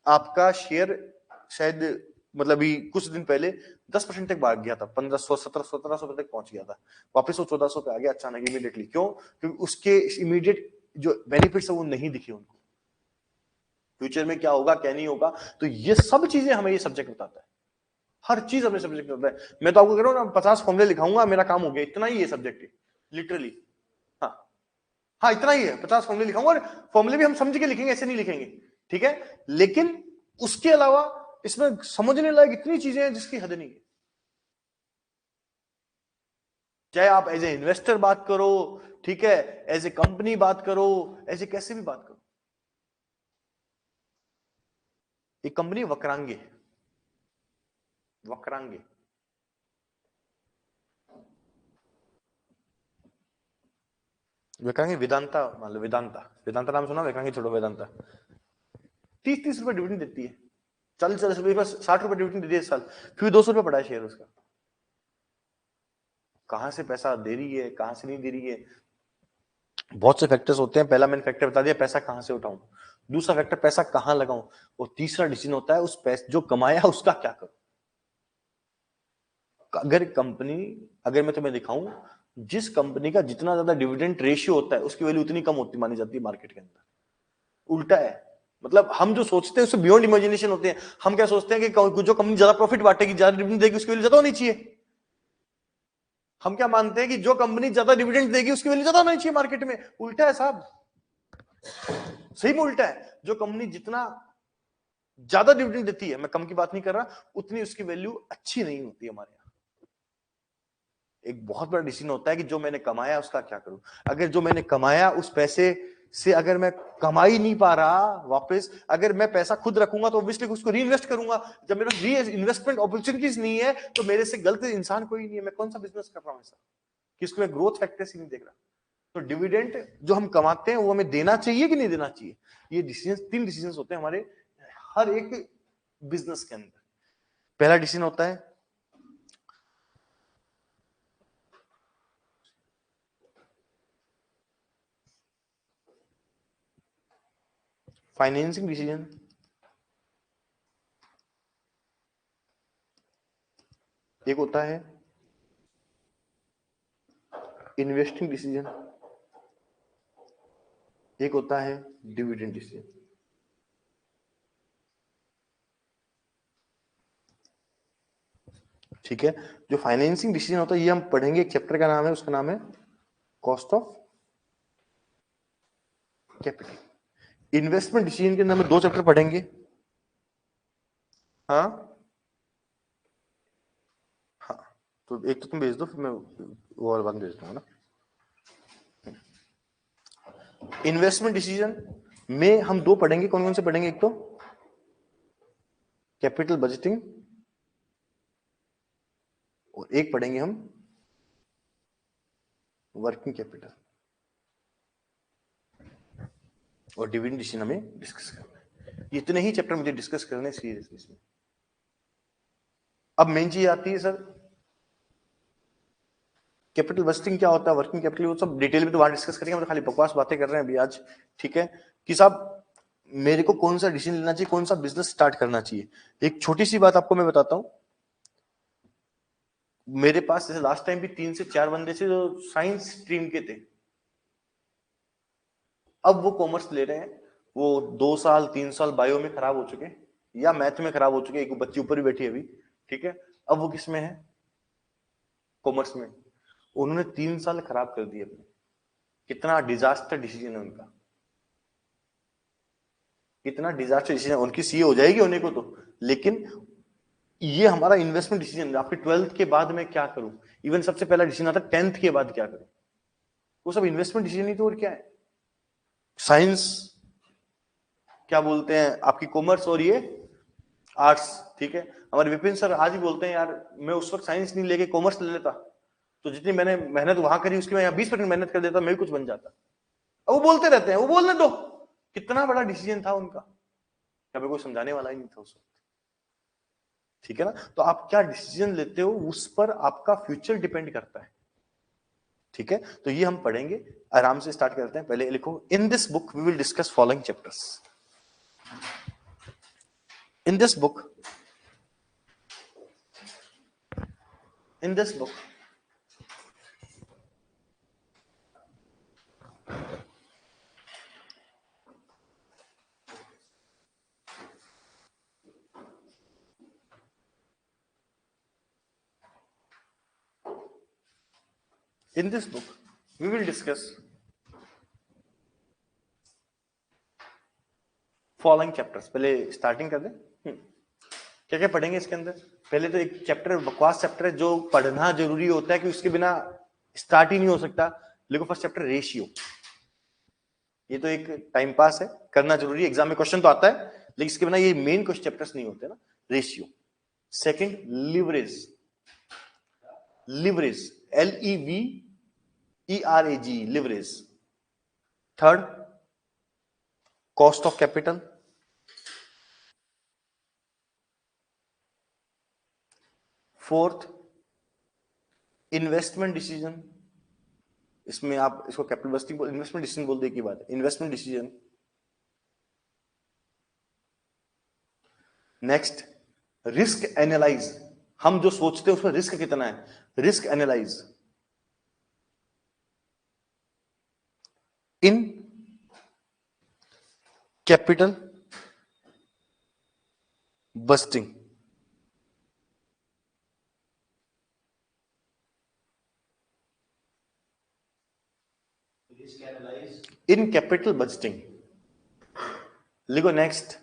आपका शेयर शायद, मतलब अभी कुछ दिन पहले 10% तक भाग गया था, 1500 1700 तक पहुंच गया था, वापस वो 1400 पे आ गया अचानक इमीडिएटली। क्यों? क्योंकि उसके इमीडिएट जो बेनिफिट्स है वो नहीं दिखे उनको, फ्यूचर में क्या होगा क्या नहीं होगा। तो ये सब चीजें हमें ये सब्जेक्ट बताता है, हर चीज हमें सब्जेक्ट बताता है। मैं तो आपको कह रहा हूँ ना, 50 फॉर्मुले लिखाऊंगा मेरा काम हो गया, इतना ही है सब्जेक्ट लिटरली। हाँ, हाँ इतना ही है, 50 फॉर्मुले लिखाऊंगा, और फॉर्मुले भी हम समझ के लिखेंगे, ऐसे नहीं लिखेंगे। ठीक है, लेकिन उसके अलावा इसमें समझने लायक इतनी चीजें हैं जिसकी हद नहीं है। चाहे आप एज ए इन्वेस्टर बात करो, ठीक है, एज ए कंपनी बात करो, एज ए कैसे भी बात करो। एक कंपनी वक्रांगे, वक्रांगे, वक्रांगे वेदांता, मान लो वेदांता, वेदांता नाम सुना? वक्रांगे छोड़ो, वेदांता 30-30 रुपए डिविडेंड देती है, 40-40 रुपए, बस 60 रुपए डिविडेंड देती है इस साल, फिर 200 रुपए पड़ा है शेयर उसका। कहां से पैसा दे रही है, कहां से नहीं दे रही है, बहुत से फैक्टर्स होते हैं। पहला मैंने फैक्टर बता दिया, पैसा कहां से उठाऊं। दूसरा फैक्टर, पैसा कहां लगाऊं। और तीसरा डिसीजन होता है उस पैसे जो कमाया उसका क्या करूं। अगर कंपनी, अगर मैं तुम्हें दिखाऊं, जिस कंपनी का जितना ज्यादा डिविडेंड रेशियो होता है उसकी वैल्यू उतनी कम होती मानी जाती है मार्केट के अंदर। उल्टा है, मतलब हम जो सोचते हैं उससे बियॉन्ड इमेजिनेशन होते हैं। हम क्या सोचते हैं कि जो कंपनी ज्यादा प्रॉफिट बांटेगी, ज्यादा डिविडेंड देगी, उसकी वैल्यू ज्यादा होनी चाहिए। हम क्या मानते हैं कि जो कंपनी ज्यादा डिविडेंड देगी उसकी वैल्यू ज्यादा होनी चाहिए मार्केट में। उल्टा है साहब, सही में उल्टा है। जो कंपनी जितना ज्यादा डिविडेंड देती है, मैं कम की बात नहीं कर रहा, उतनी उसकी वैल्यू अच्छी नहीं होती हमारे यहाँ। एक बहुत बड़ा डिसीजन होता है कि जो मैंने कमाया उसका क्या करूं। अगर जो मैंने कमाया उस पैसे से अगर मैं कमा ही नहीं पा रहा वापस, अगर मैं पैसा खुद रखूंगा तो ऑब्वियसली उसको री इन्वेस्ट करूंगा। जब मेरे पास री इन्वेस्टमेंट अपॉर्चुनिटीज नहीं है तो मेरे से गलत इंसान कोई नहीं है। मैं कौन सा बिजनेस कर रहा हूं ऐसा कि इसको मैं ग्रोथ फैक्टर्स ही नहीं देख रहा। तो डिविडेंड जो हम कमाते हैं वो हमें देना चाहिए कि नहीं देना चाहिए, ये डिसीजन, 3 डिसीजन होते हैं हमारे हर एक बिजनेस के अंदर। पहला डिसीजन होता है फाइनेंसिंग डिसीजन, एक होता है इन्वेस्टिंग डिसीजन, एक होता है डिविडेंड डिसीजन। ठीक है, जो फाइनेंसिंग डिसीजन होता है ये हम पढ़ेंगे, एक चैप्टर का नाम है, उसका नाम है cost of capital. Investment decision के अंदर हम 2 चैप्टर पढ़ेंगे। हाँ हाँ, तो एक तो तुम भेज दो, फिर मैं वो और बाद में भेज दूंगा ना। इन्वेस्टमेंट डिसीजन में हम 2 पढ़ेंगे, कौन कौन से पढ़ेंगे? एक तो कैपिटल बजटिंग, और एक पढ़ेंगे हम वर्किंग कैपिटल, और डिविडेंड डिसीजन हमें डिस्कस करना है। इतने ही चैप्टर मुझे डिस्कस करने सीरियसली इसमें। अब मेन चीज आती है सर, कैपिटल बस्टिंग क्या होता है, वर्किंग कैपिटल, वो सब डिटेल में तो वहां डिस्कस करेंगे, हम तो खाली बकवास बातें कर रहे हैं अभी आज। ठीक है, कि साहब मेरे को कौन सा डिसीजन लेना चाहिए, कौन सा बिजनेस स्टार्ट करना चाहिए। एक छोटी सी बात आपको मैं बताता हूं, मेरे पास जैसे लास्ट टाइम भी 3 से 4 बंदे थे जो साइंस स्ट्रीम के थे, अब वो कॉमर्स ले रहे हैं, वो 2 साल 3 साल बायो में खराब हो चुके हैं या मैथ में खराब हो चुके हैं, एक बच्ची ऊपर ही बैठी है अभी। ठीक है, अब वो किस में है? कॉमर्स में। उन्होंने 3 साल खराब कर दिए अपने। कितना डिजास्टर डिसीजन है उनका, कितना डिजास्टर डिसीजन। उनकी सीए हो जाएगी होने को तो, लेकिन ये हमारा इन्वेस्टमेंट डिसीजन, आपके 12th के बाद मैं क्या करूं, इवन सबसे पहला डिसीजन आता है 10th के बाद क्या करूं, वो सब इन्वेस्टमेंट डिसीजन ही तो, और क्या है। साइंस क्या बोलते हैं आपकी, कॉमर्स और ये आर्ट्स। ठीक है, हमारे विपिन सर आज ही बोलते हैं, यार मैं उस वक्त साइंस नहीं लेके कॉमर्स ले लेता तो जितनी मैंने मेहनत वहां करी उसकी मैं यहाँ 20% मेहनत कर देता, मैं भी कुछ बन जाता। अब वो बोलते रहते हैं, वो बोलने दो, कितना बड़ा डिसीजन था उनका, कभी कोई समझाने वाला ही नहीं था उस वक्त। ठीक है ना, तो आप क्या डिसीजन लेते हो उस पर आपका फ्यूचर डिपेंड करता है। ठीक है, तो ये हम पढ़ेंगे, आराम से स्टार्ट करते हैं। पहले लिखो, in this book we will discuss following chapters. In this book, in this book in this book we will discuss following chapters. पहले स्टार्टिंग कर दें, क्या क्या पढ़ेंगे इसके अंदर। पहले तो एक चैप्टर बकवास चैप्टर है जो पढ़ना जरूरी होता है कि उसके बिना स्टार्ट ही नहीं हो सकता। लिखो फर्स्ट चैप्टर रेशियो। ये तो एक टाइम पास है, करना जरूरी है, एग्जाम में क्वेश्चन तो आता है, लेकिन इसके बिना ये मेन क्वेश्चन चैप्टर्स नहीं होते ना। Ratio. Second leverage, leverage LEVERAG, leverage. Third cost of capital. Fourth investment decision, इसमें आप इसको कैपिटल बस्टिंग इन्वेस्टमेंट डिसीजन बोल दे की बात है, investment decision. Next risk analyse, हम जो सोचते हैं उसमें रिस्क कितना है, risk analyse. In capital budgeting, in capital budgeting. लिखो next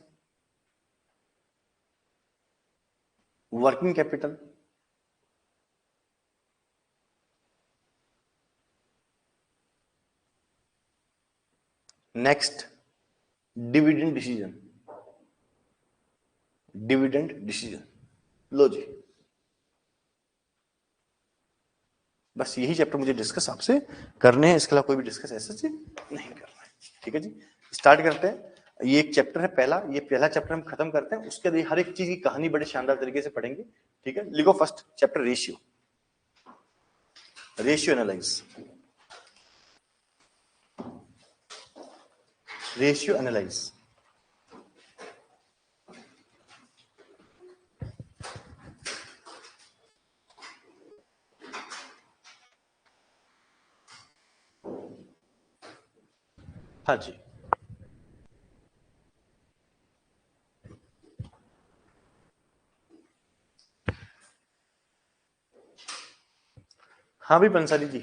working capital. Next dividend decision, dividend decision. लो जी, बस यही चैप्टर मुझे डिस्कस आपसे करने हैं, इसके अलावा कोई भी डिस्कस ऐसा चीज नहीं करना है। ठीक है जी, स्टार्ट करते हैं। ये एक चैप्टर है पहला, ये पहला चैप्टर हम खत्म करते हैं, उसके बाद हर एक चीज की कहानी बड़े शानदार तरीके से पढ़ेंगे। ठीक है, लिखो first chapter ratio, ratio analyse, ratio analyse. हाँ जी, हाँ भी पंसारी जी,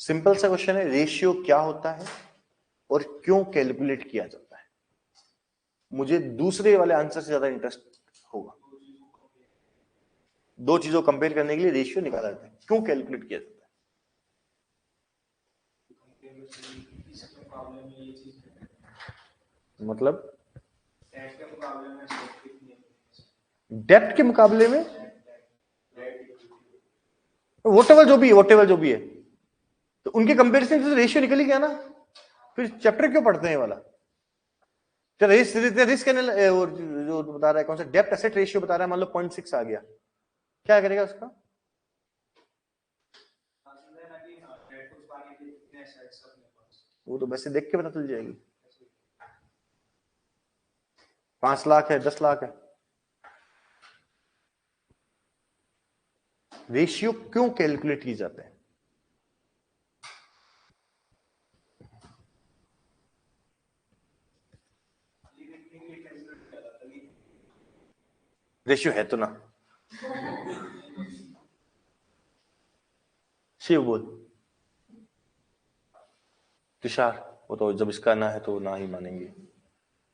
सिंपल सा क्वेश्चन है, रेशियो क्या होता है और क्यों कैलकुलेट किया जाता है। मुझे दूसरे वाले आंसर से ज्यादा इंटरेस्ट होगा। दो चीजों को कंपेयर करने के लिए रेशियो निकाला जाता है, क्यों कैलकुलेट किया जाता है। मतलब डेप्थ के मुकाबले में वोटेबल जो भी है, तो उनके कंपेरिजन से रेशियो निकल ही गया ना, फिर चैप्टर क्यों पढ़ते हैं ये वाला। रिस्क जो बता रहा है कौन सा, डेप्थ एसेट रेशियो बता रहा है, मान लो 0.6 आ गया, क्या करेगा उसका। वो तो वैसे देख के पता चल जाएगी, 5 लाख है 10 लाख है। रेशियो क्यों कैलकुलेट किए जाते हैं। रेशियो है तो ना, शिव बोल, तुषार, वो तो जब इसका ना है तो ना ही मानेंगे।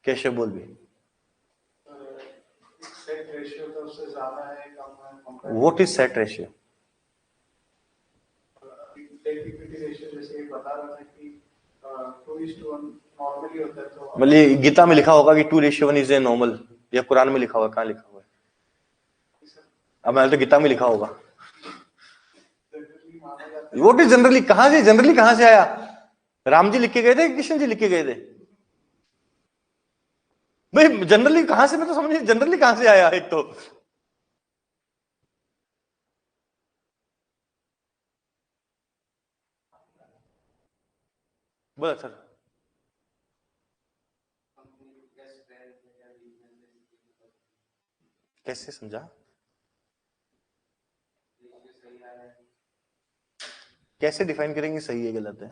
कैसे बोल भी, व्हाट इज सेट रेशियो। मतलब गीता में लिखा होगा कि 2:1 इज ए नॉर्मल, या कुरान में लिखा होगा, कहाँ लिखा हुआ है। अब मैंने तो गीता में लिखा होगा। व्हाट इज जनरली, कहां से आया। राम जी लिख के गए थे, कृष्ण जी लिख के गए थे। भाई जनरली कहां से, मैं तो समझ नहीं जनरली कहां से आया। एक तो बोला सर, कैसे समझा, कैसे डिफाइन करेंगे सही है गलत है।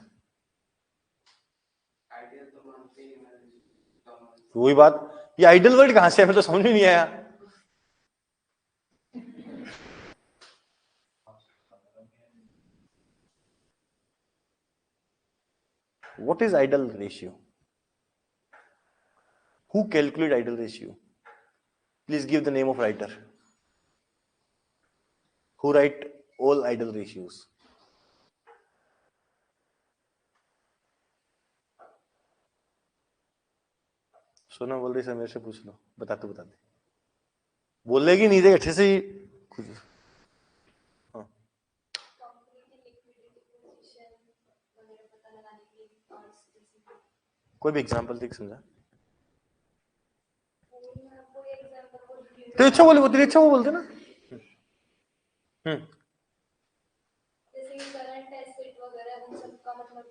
वही बात, ये आइडियल वर्ड कहां से है, मैं तो समझ ही नहीं आया। What is ideal ratio? Who calculate ideal ratio? Please give the name of writer. Who write all ideal ratios? सोना बोल रही सर मेरे से पूछ लो, बताते बताते बोलेगी नहीं, अच्छे से ही कुछ। हाँ, कोई भी एग्जांपल देख समझा। तो अच्छा बोले, वो तेरी अच्छा वो बोलते ना। जैसे कि करंट एसेट वगैरह उन सब का मतलब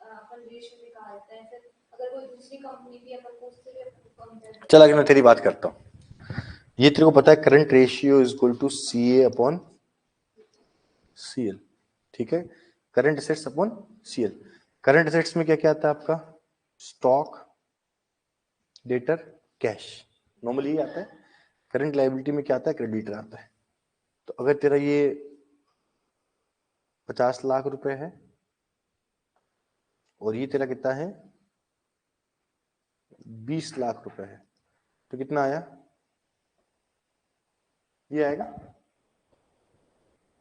अपन रेशियो निकालते हैं, फिर अगर कोई दूसरी कंपनी भी अपन को उससे भी कंपेयर। चल आगे मैं तेरी बात करता हूँ। ये तेरे को पता है current ratio is equal to CA upon CL, ठीक है। Current assets upon CL। Current assets में क्या क्या आता है आपका, स्टॉक, डेटर, कैश, नॉर्मली ये आता है। करंट लायबिलिटी में क्या आता है, क्रेडिटर आता है। तो अगर तेरा ये 50 लाख रुपए है और ये तेरा कितना है 20 लाख रुपए है, तो कितना आया, ये आएगा।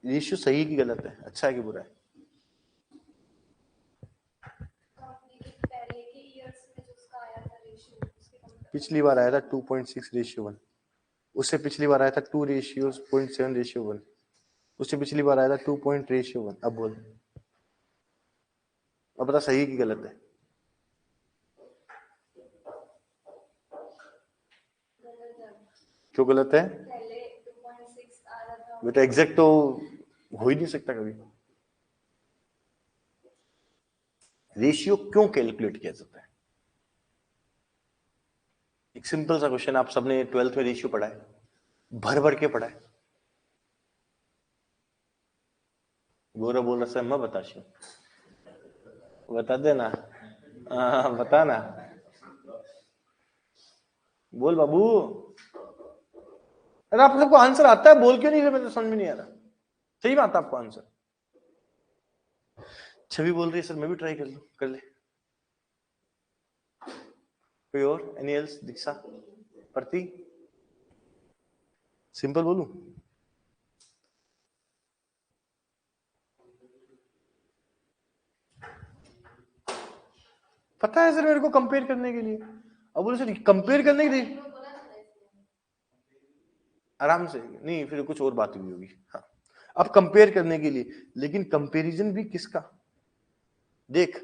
रेशियो सही है कि गलत है, अच्छा है कि बुरा है। पिछली बार आया था 2.6:1, उससे पिछली बार आया था 2:0.7:1, उससे पिछली बार आया था 2.1। अब बोल, अब बता सही है कि गलत है। क्यों गलत है, बेटा एग्जैक्ट तो हो ही नहीं सकता कभी। रेशियो क्यों कैलकुलेट किया जाता है, एक सिंपल सा क्वेश्चन, आप सबने 12th में रेशियो पढ़ा है, भर भर के पढ़ा है। गौरव बोल रहा सर मैं बता देना, हाँ बता ना, बोल बाबू। अरे आप सबको आंसर आता है, बोल क्यों नहीं रहे? मुझे तो समझ में नहीं आ रहा। सही बात आपको आंसर। छवि बोल रही है सर मैं भी ट्राई कर लूं, कर ले। कोई और? Any else? दीक्षा, प्रति, सिंपल बोलूं? पता है सर मेरे को कंपेयर करने के लिए। अब बोले सर कंपेयर करने के लिए आराम से नहीं, फिर कुछ और बात हुई होगी। हाँ, अब कंपेयर करने के लिए, लेकिन कंपैरिजन भी किसका? देख,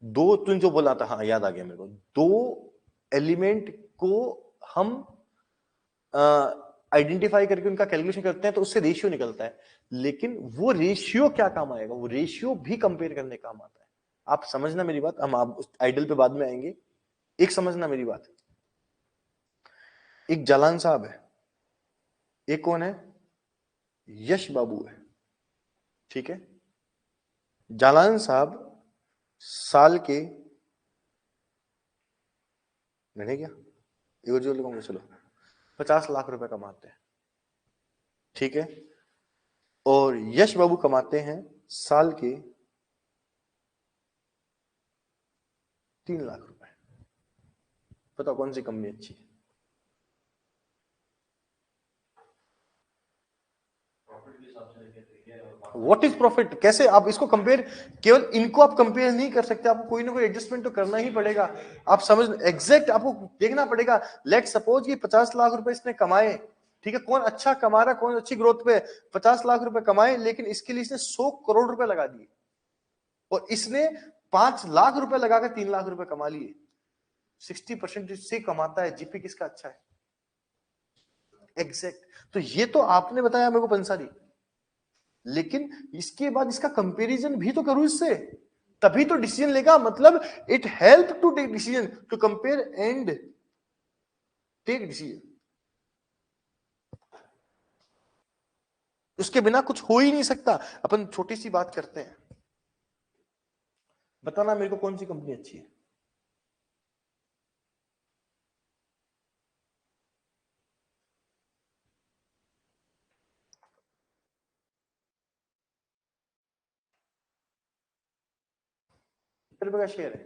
दो तूने जो बोला था, हाँ याद आ गया मेरे को, दो एलिमेंट को हम आइडेंटिफाई करके उनका कैलकुलेशन करते हैं तो उससे रेशियो निकलता है, लेकिन वो रेशियो क्या काम आएगा? वो रेशियो भी कंपेयर करने काम आता है। आप समझना मेरी बात, हम आप आइडल पे बाद में आएंगे। एक समझना मेरी बात, एक जालान साहब है, एक कौन है? यश बाबू है, ठीक है। जालान साहब साल के, मैंने क्या एक और जो लगाऊंगा, चलो 50 लाख रुपए कमाते हैं, ठीक है। और यश बाबू कमाते हैं साल के 3 लाख रुपए। बताओ कौन सी कंपनी अच्छी है? What is profit? कैसे आप इसको कंपेयर, केवल इनको आप कंपेयर नहीं कर सकते, आपको कोई ना कोई एडजस्टमेंट तो करना ही पड़ेगा। आप समझ, एग्जैक्ट आपको देखना पड़ेगा। लेट सपोज कि 50 लाख रुपए इसने कमाए, ठीक है, कौन अच्छा कमा रहा, कौन अच्छी ग्रोथ पे, 50 लाख रुपए कमाए, लेकिन इसके लिए इसने 100 करोड़ रुपए लगा दिए, और इसने 5 लाख रुपए लगाकर 3 लाख रुपए कमा लिए। 60% से कमाता है, जीपी किसका अच्छा है? एग्जैक्ट। तो ये तो आपने बताया मेरे को पंसारी, लेकिन इसके बाद इसका कंपैरिजन भी तो करूं इससे, तभी तो डिसीजन लेगा। मतलब it help to take decision, to compare and take decision. उसके बिना कुछ हो ही नहीं सकता। अपन छोटी सी बात करते हैं, बताना मेरे को कौन सी कंपनी अच्छी है? कितने रुपए का शेयर है?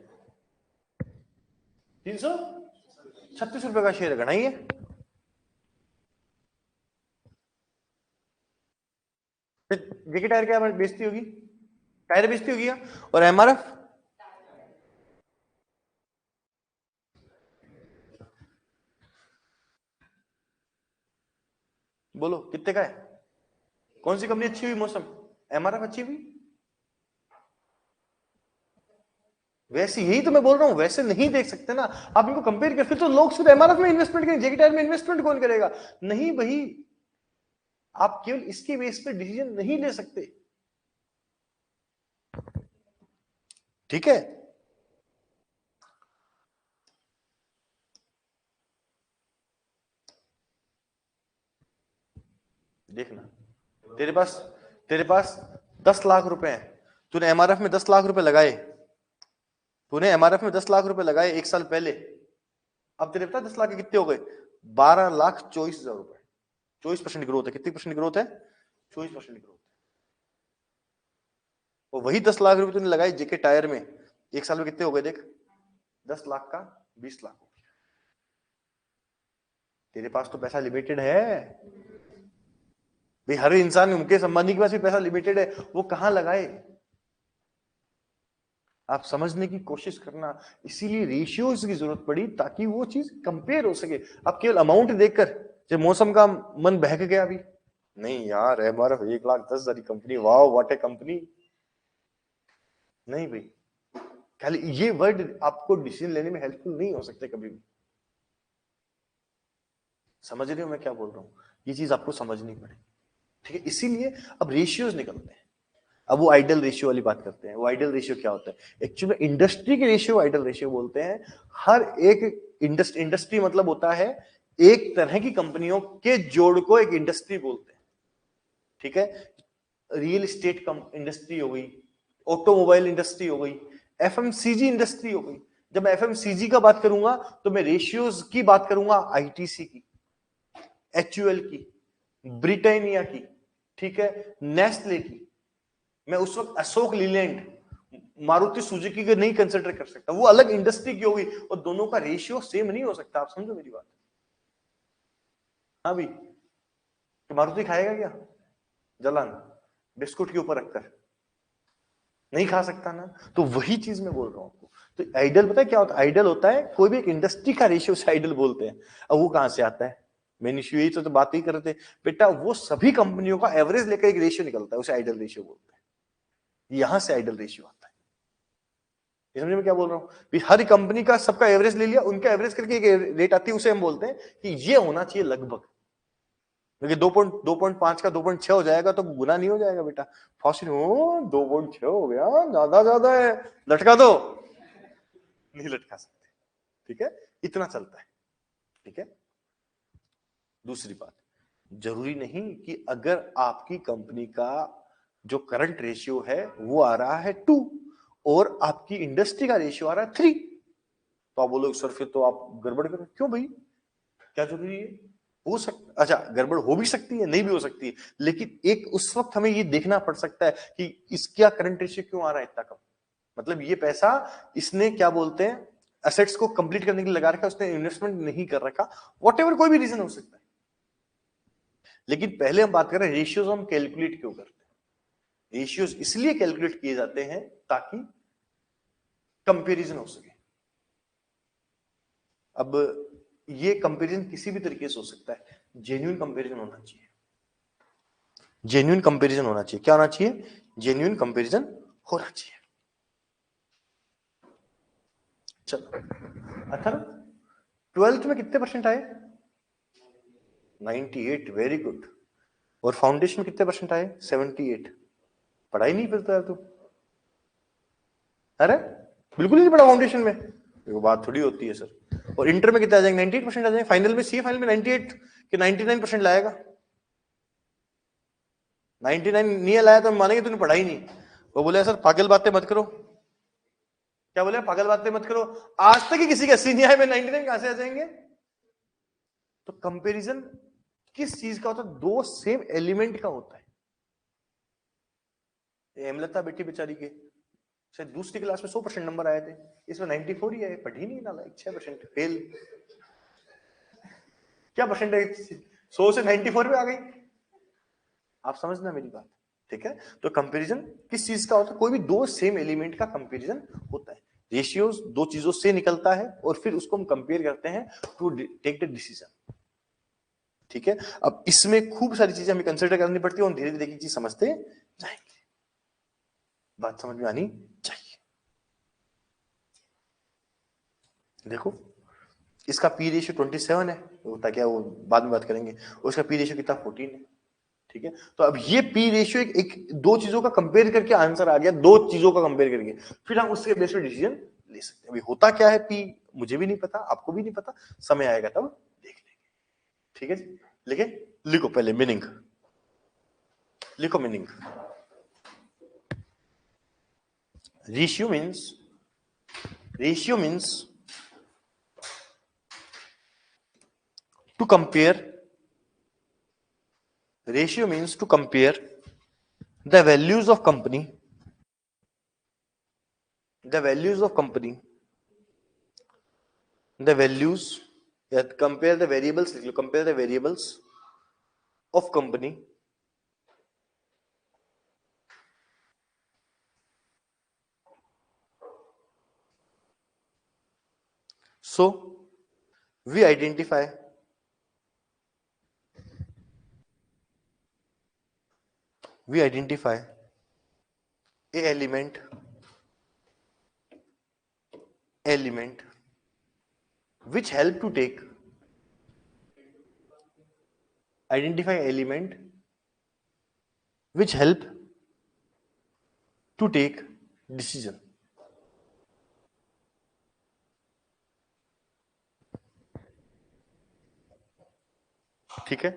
336 रुपए का शेयर है, घटाइए। जेके टायर क्या बेचती होगी? टायर बेचती होगी या? और एमआरएफ? बोलो कितने का है? कौन सी कंपनी अच्छी हुई? मौसम, एमआरएफ अच्छी हुई? वैसे यही तो मैं बोल रहा हूं, वैसे नहीं देख सकते ना आप इनको कंपेयर कर। फिर तो लोग सिर्फ एमआरएफ में इन्वेस्टमेंट करेंगे, जेके टायर में इन्वेस्टमेंट कौन करेगा? नहीं भाई, आप केवल इसके बेस पे डिसीजन नहीं ले सकते, ठीक है। देखना, तेरे पास 10 लाख रुपए हैं, तूने एमआरएफ में 10 लाख रुपए लगाए, तूने एमआरएफ में 10 लाख रुपए लगाए 1 साल पहले। अब तेरे पता 10 लाख के कितने हो गए? 12,24,000 रुपए। 24% ग्रोथ है। कितनी परसेंट ग्रोथ है? 24% ग्रोथ। और वही 10 लाख रुपए तूने लगाए जेके टायर में, 1 साल में कितने हो गए देख? 10 लाख का 20 लाख हो गया। तेरे पास तो पैसा लिमिटेड है भाई, हर इंसान, मुकेश अंबानी के पास भी पैसा लिमिटेड है, वो कहां लगाए? आप समझने की कोशिश करना। इसीलिए रेशियोज की जरूरत पड़ी, ताकि वो चीज कंपेयर हो सके। आप केवल अमाउंट देखकर, जब मौसम का मन बहक गया अभी, नहीं यार एमआरएफ 1,10,000 की company, wow what A company, नहीं भाई, खाली ये वर्ड आपको डिसीजन लेने में हेल्पफुल नहीं हो सकते कभी भी। समझ रहे हो मैं क्या बोल रहा हूं? ये चीज आपको समझनी पड़ेगी, ठीक है। इसीलिए अब रेशियोज निकलते हैं। अब वो आइडल रेशियो वाली बात करते हैं। वो आइडल रेशियो क्या होता है? एक्चुअली इंडस्ट्री के रेशियो आइडल रेशियो बोलते हैं। हर एक इंडस्ट्री मतलब होता है एक तरह की कंपनियों के जोड़ को एक इंडस्ट्री बोलते हैं, ठीक है। रियल एस्टेट इंडस्ट्री हो गई, ऑटोमोबाइल इंडस्ट्री हो गई, एफएमसीजी इंडस्ट्री हो गई। जब मैं एफएमसीजी का बात करूंगा तो मैं रेशियोज की बात करूंगा, आईटीसी की, एचयूएल की, ब्रिटानिया की, ठीक है, नेस्ले की। मैं उस वक्त अशोक लीलैंड, मारुति सुजुकी को नहीं कंसिडर कर सकता, वो अलग इंडस्ट्री की होगी और दोनों का रेशियो सेम नहीं हो सकता। आप समझो मेरी बात। हाँ भाई, तो मारुति खाएगा क्या जलान बिस्कुट के ऊपर रखकर? नहीं खा सकता ना। तो वही चीज मैं बोल रहा हूं आपको। तो आइडल पता है क्या होता है? आइडल होता है कोई भी एक इंडस्ट्री का रेशियो से आइडल बोलते हैं। अब वो कहां से आता है? मैंने यही तो बात ही कर रहे थे बेटा, वो सभी कंपनियों का एवरेज लेकर एक रेशियो निकलता है, उसे आइडल रेशियो बोलते हैं। यहां से आइडल रेशियो आता है। समझ में क्या बोल रहा हूं? हर कंपनी का सबका एवरेज ले लिया, उनका एवरेज करके एक रेट आती है, उसे हम बोलते हैं कि ये होना चाहिए लगभग। क्योंकि 2.5 का 2.6 हो जाएगा तो गुना नहीं हो जाएगा बेटा। फॉसिल हो 2.6 हो गया, ज्यादा है, लटका दो। नहीं लटका सकते, ठीक है, इतना चलता है, ठीक है। दूसरी बात, जरूरी नहीं कि अगर आपकी कंपनी का जो करंट रेशियो है वो आ रहा है 2 और आपकी इंडस्ट्री का रेशियो आ रहा है 3, तो आप बोलोगे सर फिर तो आप गड़बड़ करो। क्यों भाई, क्या जरूरी है? हो सकता, अच्छा गड़बड़ हो भी सकती है, नहीं भी हो सकती है, लेकिन एक उस वक्त हमें ये देखना पड़ सकता है कि इसका करंट रेशियो क्यों आ रहा है इतना कम। मतलब ये पैसा इसने क्या बोलते हैं एसेट्स को कंप्लीट करने के लिए लगा रखा, उसने इन्वेस्टमेंट नहीं कर रखा, वॉटेवर कोई भी रीजन हो सकता है। लेकिन पहले हम बात कर रहे हैं रेशियोज हम कैलकुलेट क्यों करते हैं। रेशियोज इसलिए कैलकुलेट किए जाते हैं ताकि कंपैरिजन हो सके। अब ये कंपैरिजन किसी भी तरीके से हो सकता है, जेन्युइन कंपैरिजन होना चाहिए। जेन्युइन कंपैरिजन होना चाहिए। क्या होना चाहिए? जेन्युइन कंपैरिजन होना चाहिए। चलो अथर्व, 12th में कितने परसेंट आए? 98, वेरी गुड। और फाउंडेशन में कितने परसेंट आए? 78। पढ़ाई नहीं करता है तू? अरे बिल्कुल ही नहीं पढ़ा फाउंडेशन में, वो बात थोड़ी होती है सर। और इंटर में कितने आ जाएंगे? 98% आ जाएंगे। फाइनल में, सी फाइनल में 98 कि 99% लाएगा? 99 नहीं लाया तो हम मानेंगे तूने पढ़ाई नहीं। वो बोले सर पागल बातें मत करो। क्या बोले? पागल बातें मत करो। आज तक ही किसी के 80 नहीं आए, मैं 99 कहां से आ जाएंगे? तो कंपैरिजन किस चीज का होता है? दो सेम एलिमेंट का होता है। हेमलता बेटी बेचारी के शायद दूसरी क्लास में 100% नंबर आए थे, इसमें 94 ही आए, पढ़ी नहीं ना, 6% फेल। क्या परसेंटेज 100 से 94 पे आ गई? आप समझना मेरी बात, ठीक है। तो कंपैरिजन किस चीज का होता है? कोई भी दो सेम एलिमेंट का कंपैरिजन होता है। रेशियोज दो चीजों से निकलता है और फिर उसको हम कंपेयर करते हैं टू टेक द डिसीजन, ठीक है। अब इसमें खूब सारी चीजें हमें कंसिडर करनी पड़ती है और धीरे धीरे चीज समझते जाएंगे। बात समझ में आनी चाहिए। देखो इसका पी रेशियो 27 है, होता क्या वो बाद में बात करेंगे। उसका पी रेशियो कितना? 14 है, ठीक है। तो अब ये पी रेशियो एक दो चीजों का कंपेयर करके आंसर आ गया, दो चीजों का कंपेयर करके फिर हम उसके बेस पे डिसीजन ले सकते हैं। अभी होता क्या है पी मुझे भी नहीं पता, आपको भी नहीं पता, समय आएगा तब देख लेंगे, ठीक है जी। लिखे, लिखो पहले मीनिंग, लिखो meaning. Ratio means to compare, ratio means to compare the values of company, the values of company, the values, compare the variables, compare the variables of company so we identify a element which help to take, identify element which help to take decision, ठीक है।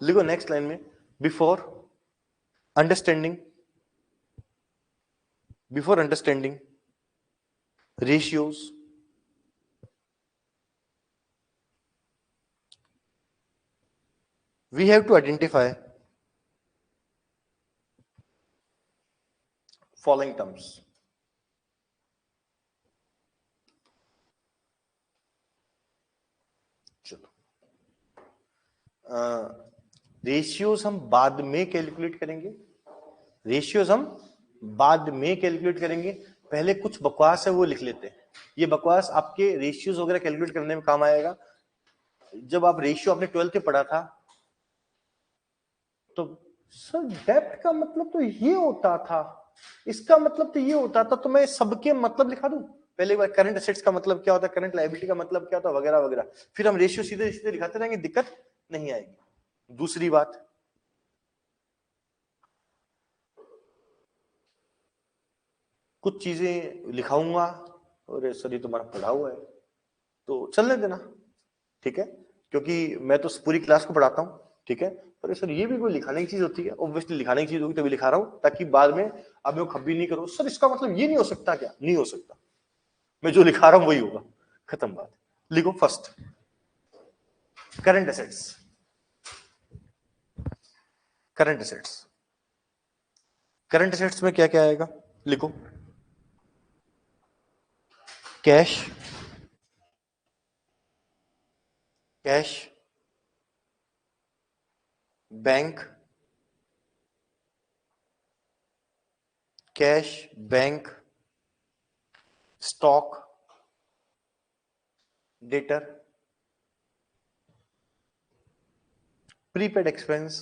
लिखो next line में, before understanding ratios we have to identify following terms. चलो, ratios हम बाद में calculate करेंगे, ratios हम बाद में कैलकुलेट करेंगे। पहले कुछ बकवास है वो लिख लेते हैं। ये बकवास आपके रेशियोज वगैरह कैलकुलेट करने में काम आएगा। जब आप रेशियो आपने 12th में पढ़ा था तो सर डेप्थ का मतलब तो ये होता था, इसका मतलब तो ये होता था, तो मैं सबके मतलब लिखा दूं। पहले बार करंट एसेट्स का मतलब क्या होता है, करंट लायबिलिटी का मतलब क्या होता है, वगैरह वगैरह। फिर हम रेशियो सीधे सीधे लिखाते रहेंगे, दिक्कत नहीं आएगी। दूसरी बात, कुछ चीजें लिखाऊंगा और सर ये तुम्हारा पढ़ा हुआ है तो चलने देना, ठीक है, क्योंकि मैं तो पूरी क्लास को पढ़ाता हूँ, ठीक है। पर सर ये भी कोई लिखाने की चीज होती है, ऑब्वियसली लिखाने की चीज होगी तभी लिखा रहा हूँ, ताकि बाद में आप मेरे को खब्बी नहीं करो, सर इसका मतलब ये नहीं हो सकता क्या, नहीं हो सकता, मैं जो लिखा रहा हूं वही होगा, खत्म बात। लिखो first current assets, current assets, current assets में क्या क्या आएगा, लिखो cash, cash, bank, cash, bank, stock, debtor, prepaid expense,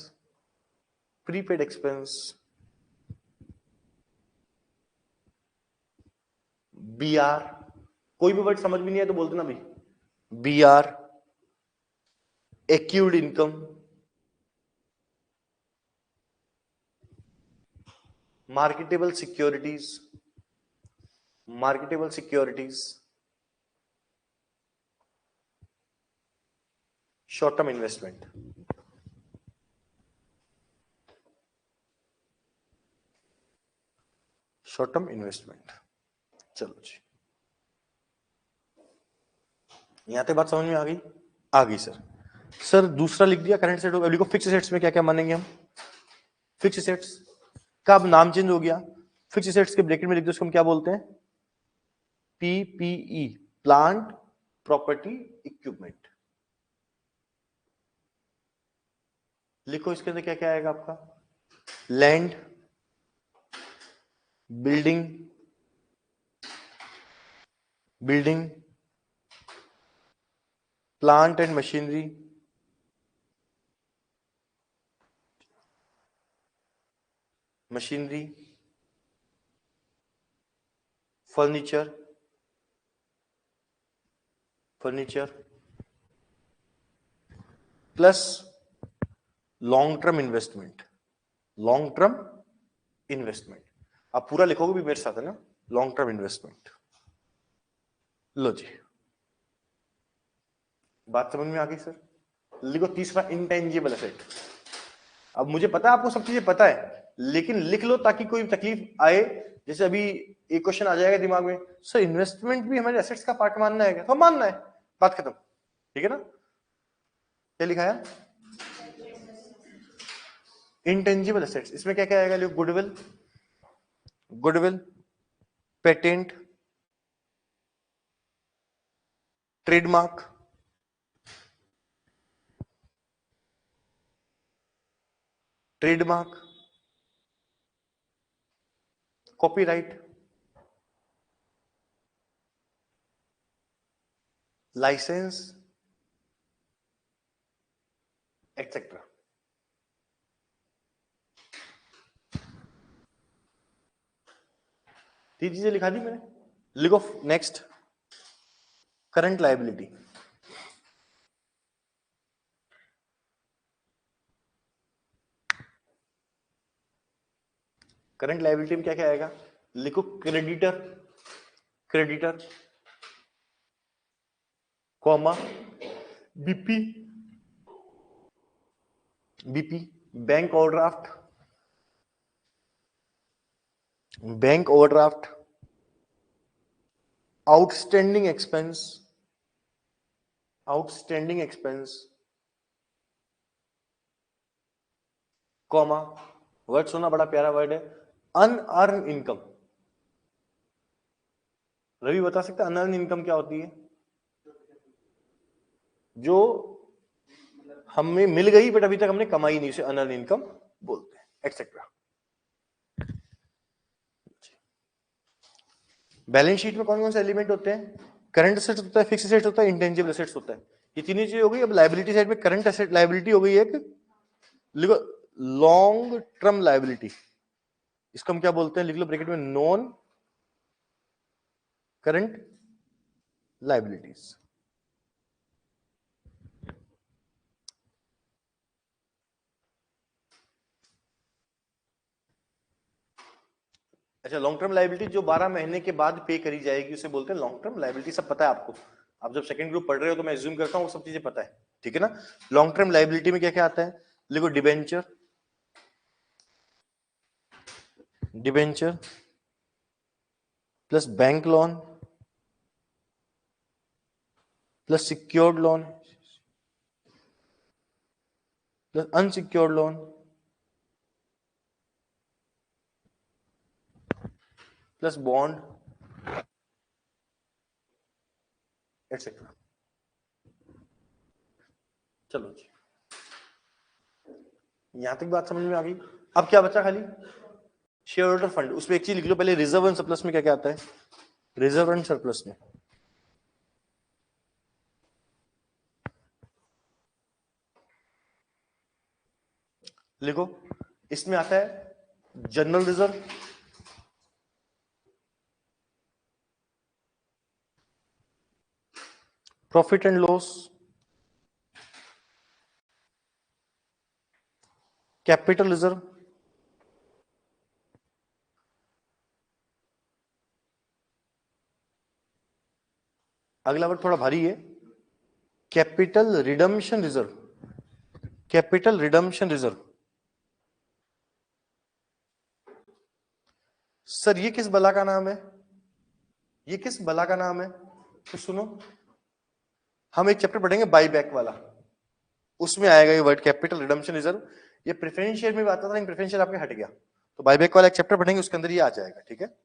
prepaid expense, B R, कोई भी वर्ड समझ में नहीं है तो बोल देना भाई, B R, accrued income, marketable securities, marketable securities, short term investment, short term investment. चलो जी, यहां तक बात समझ में आ गई, आ गई सर। सर दूसरा लिख दिया करंट एसेट, अभी को फिक्स एसेट्स में क्या क्या मानेंगे हम, फिक्स एसेट्स का अब नाम चेंज हो गया, फिक्स एसेट्स के ब्रैकेट में लिख दो, उसको हम क्या बोलते हैं, पीपीई, प्लांट प्रॉपर्टी इक्विपमेंट। लिखो इसके अंदर क्या क्या आएगा आपका, land, building, building, plant and machinery, machinery, furniture, furniture, plus long term investment, long term investment. आप पूरा लिखोगे भी मेरे साथ है ना, लॉन्ग टर्म इन्वेस्टमेंट। लो जी, बात समझ में आ गई सर। लिखो तीसरा इंटेंजिबल एसेट। अब मुझे पता है आपको सब चीजें पता है, लेकिन लिख लो ताकि कोई तकलीफ आए। जैसे अभी एक क्वेश्चन आ जाएगा दिमाग में, सर इन्वेस्टमेंट भी हमारे एसेट्स का पार्ट मानना है क्या, तो मानना है, बात खत्म, ठीक है ना। क्या लिखा है, इंटेंजिबल एसेट्स, इसमें क्या क्या आएगा, लिखो goodwill, goodwill, patent, trademark, trademark, copyright, licence, et cetera. तीन चीजें लिखा दी मैंने, लिखो next current liability. Current liability में क्या क्या आएगा, लिखो creditor, creditor, comma, BP, BP, bank overdraft, bank overdraft, outstanding expense, outstanding expense, comma, word सुना, बड़ा प्यारा वर्ड है, अनअर्न इनकम। रवि बता सकता है अनअर्न इनकम क्या होती है? जो हमें मिल गई बट अभी तक हमने कमाई नहीं, उसे अनअर्न इनकम बोलते हैं, एक्सेट्रा। बैलेंस शीट में कौन कौन से एलिमेंट होते हैं? करंट एसेट्स होता है, फिक्स एसेट्स होता है, इंटेंजिबल एसेट्स होता है। ये तीन चीजें हो गई। अब लायबिलिटी साइड में करंट एसेट लायबिलिटी हो गई एक, लिखो लॉन्ग टर्म लायबिलिटी, इसको हम क्या बोलते हैं? लिख लो ब्रैकेट में, नॉन करंट लायबिलिटीज। अच्छा, लॉन्ग टर्म लायबिलिटी जो 12 महीने के बाद पे करी जाएगी उसे बोलते हैं लॉन्ग टर्म लायबिलिटी। सब पता है आपको, आप जब सेकंड ग्रुप पढ़ रहे हो तो मैं एज्यूम करता हूँ वो सब चीजें पता है, ठीक है ना। लॉन्ग टर्म लायबिलिटी में क्या क्या आता है? लिखो debenture, debenture plus bank loan plus secured loan plus unsecured loan plus bond etcetera. चलो जी, यहां तक बात समझ में आ गई। अब क्या बचा? खाली शेयर होल्डर फंड। उसमें एक चीज लिख लो पहले, रिजर्व एंड सरप्लस में क्या क्या आता है? रिजर्व एंड सरप्लस में लिखो, इसमें आता है general reserve, profit and loss, capital reserve, अगला वर्ड थोड़ा भारी है, capital redemption reserve, capital redemption reserve. Sir ये किस बला का नाम है? ये किस बला का नाम है? तो सुनो, हम एक चैप्टर पढ़ेंगे बाईबैक वाला, उसमें आएगा ये वर्ड कैपिटल रिडम्पशन रिजर्व। ये प्रेफरेंस शेयर में भी आता था लेकिन प्रेफरेंस शेयर आपके हट गया, तो बाईबैक वाला एक चैप्टर पढ़ेंगे उसके अंदर ये आ जाएगा, ठीक है।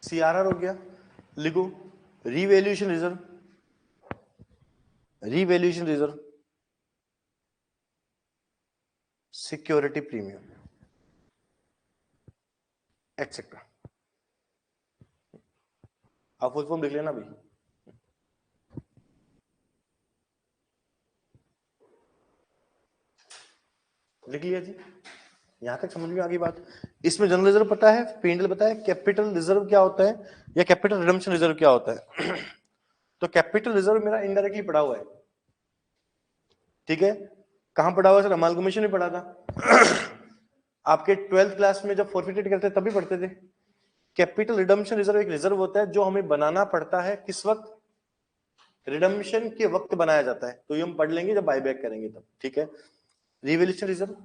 सीआरआर हो गया, लिखो revaluation reserve, revaluation reserve, security premium etcetera. आप फुल फॉर्म लिख लेना भाई। लिख लिया जी, यहां तक समझ में आ गई बात। इसमें जनरल रिजर्व पता है, पेंडल पता है, कैपिटल रिजर्व क्या होता है या कैपिटल रिडम्पशन रिजर्व क्या होता है? तो कैपिटल रिजर्व मेरा इनडायरेक्टली पड़ा हुआ है, ठीक है। कहां पड़ा हुआ? सर अमालगमेशन में पढ़ा था। आपके 12th क्लास में जब फॉरफिटेड करते तभी पढ़ते थे। कैपिटल रिडम्पशन रिजर्व एक रिजर्व होता है जो हमें बनाना पड़ता है, किस वक्त? रिडम्पशन के वक्त बनाया जाता है, तो ये हम पढ़ लेंगे जब बायबैक करेंगे तब, ठीक है। रिवैल्यूएशन रिजर्व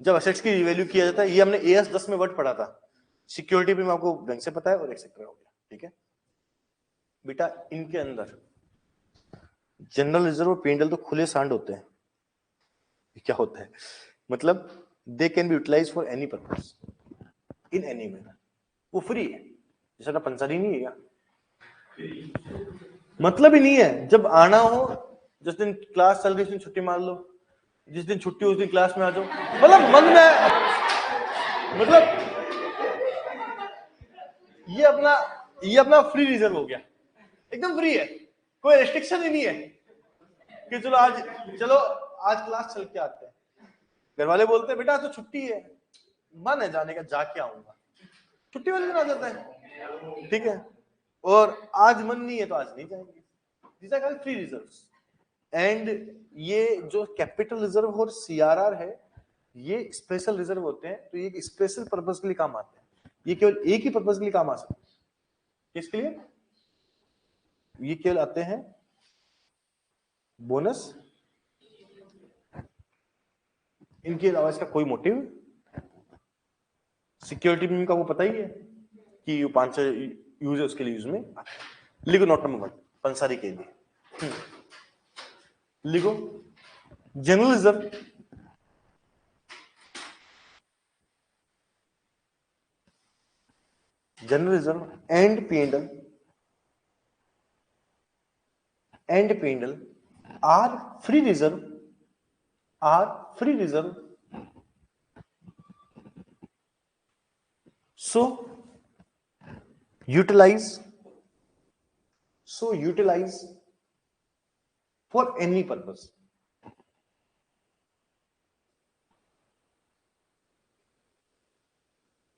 जब असेट्स की रिवैल्यू किया जाता है, ये हमने एएस 10 में वर्ड पढ़ा था। सिक्योरिटी भी आपको बैंक से पता है और एक्सेट्रा हो गया, ठीक है बेटा। इनके अंदर जनरल रिजर्व और पेंडल तो खुले सांड होते हैं। क्या होता है मतलब? They can be utilize for any purpose in any manner, वो फ्री है, जैसा पंसारी नहीं है क्या? मतलब ही नहीं है, जब आना हो, जिस दिन क्लास चल रही उस दिन छुट्टी मार लो, जिस दिन छुट्टी उस दिन क्लास में आ जाओ, मतलब मन में, मतलब ये अपना फ्री रिजर्व हो गया, एकदम फ्री है, कोई रेस्ट्रिक्शन ही नहीं है कि चलो आज क्लास चल के आते हैं। घर वाले बोलते हैं बेटा तो छुट्टी है, मन है जाने का, जाके आऊंगा, छुट्टी वाले दिन आ जाता है, ठीक है। और आज मन नहीं है तो आज नहीं जाएंगे। These are called free reserves. And ये जो कैपिटल रिजर्व और सीआरआर है, ये स्पेशल रिजर्व होते हैं, तो ये स्पेशल पर्पस के लिए काम आते हैं। ये केवल एक ही पर्पज के लिए काम आ सकते हैं। किसके लिए? ये केवल आते हैं बोनस, इनके अलावा इसका कोई मोटिव। सिक्योरिटी प्रीमियम का वो पता ही है कि 500 यूज है, उसके लिए यूज में। लिखो नोट नंबर 1 पंसारी के लिए। लिखो general reserve and P&L are free reserve so utilize for any purpose।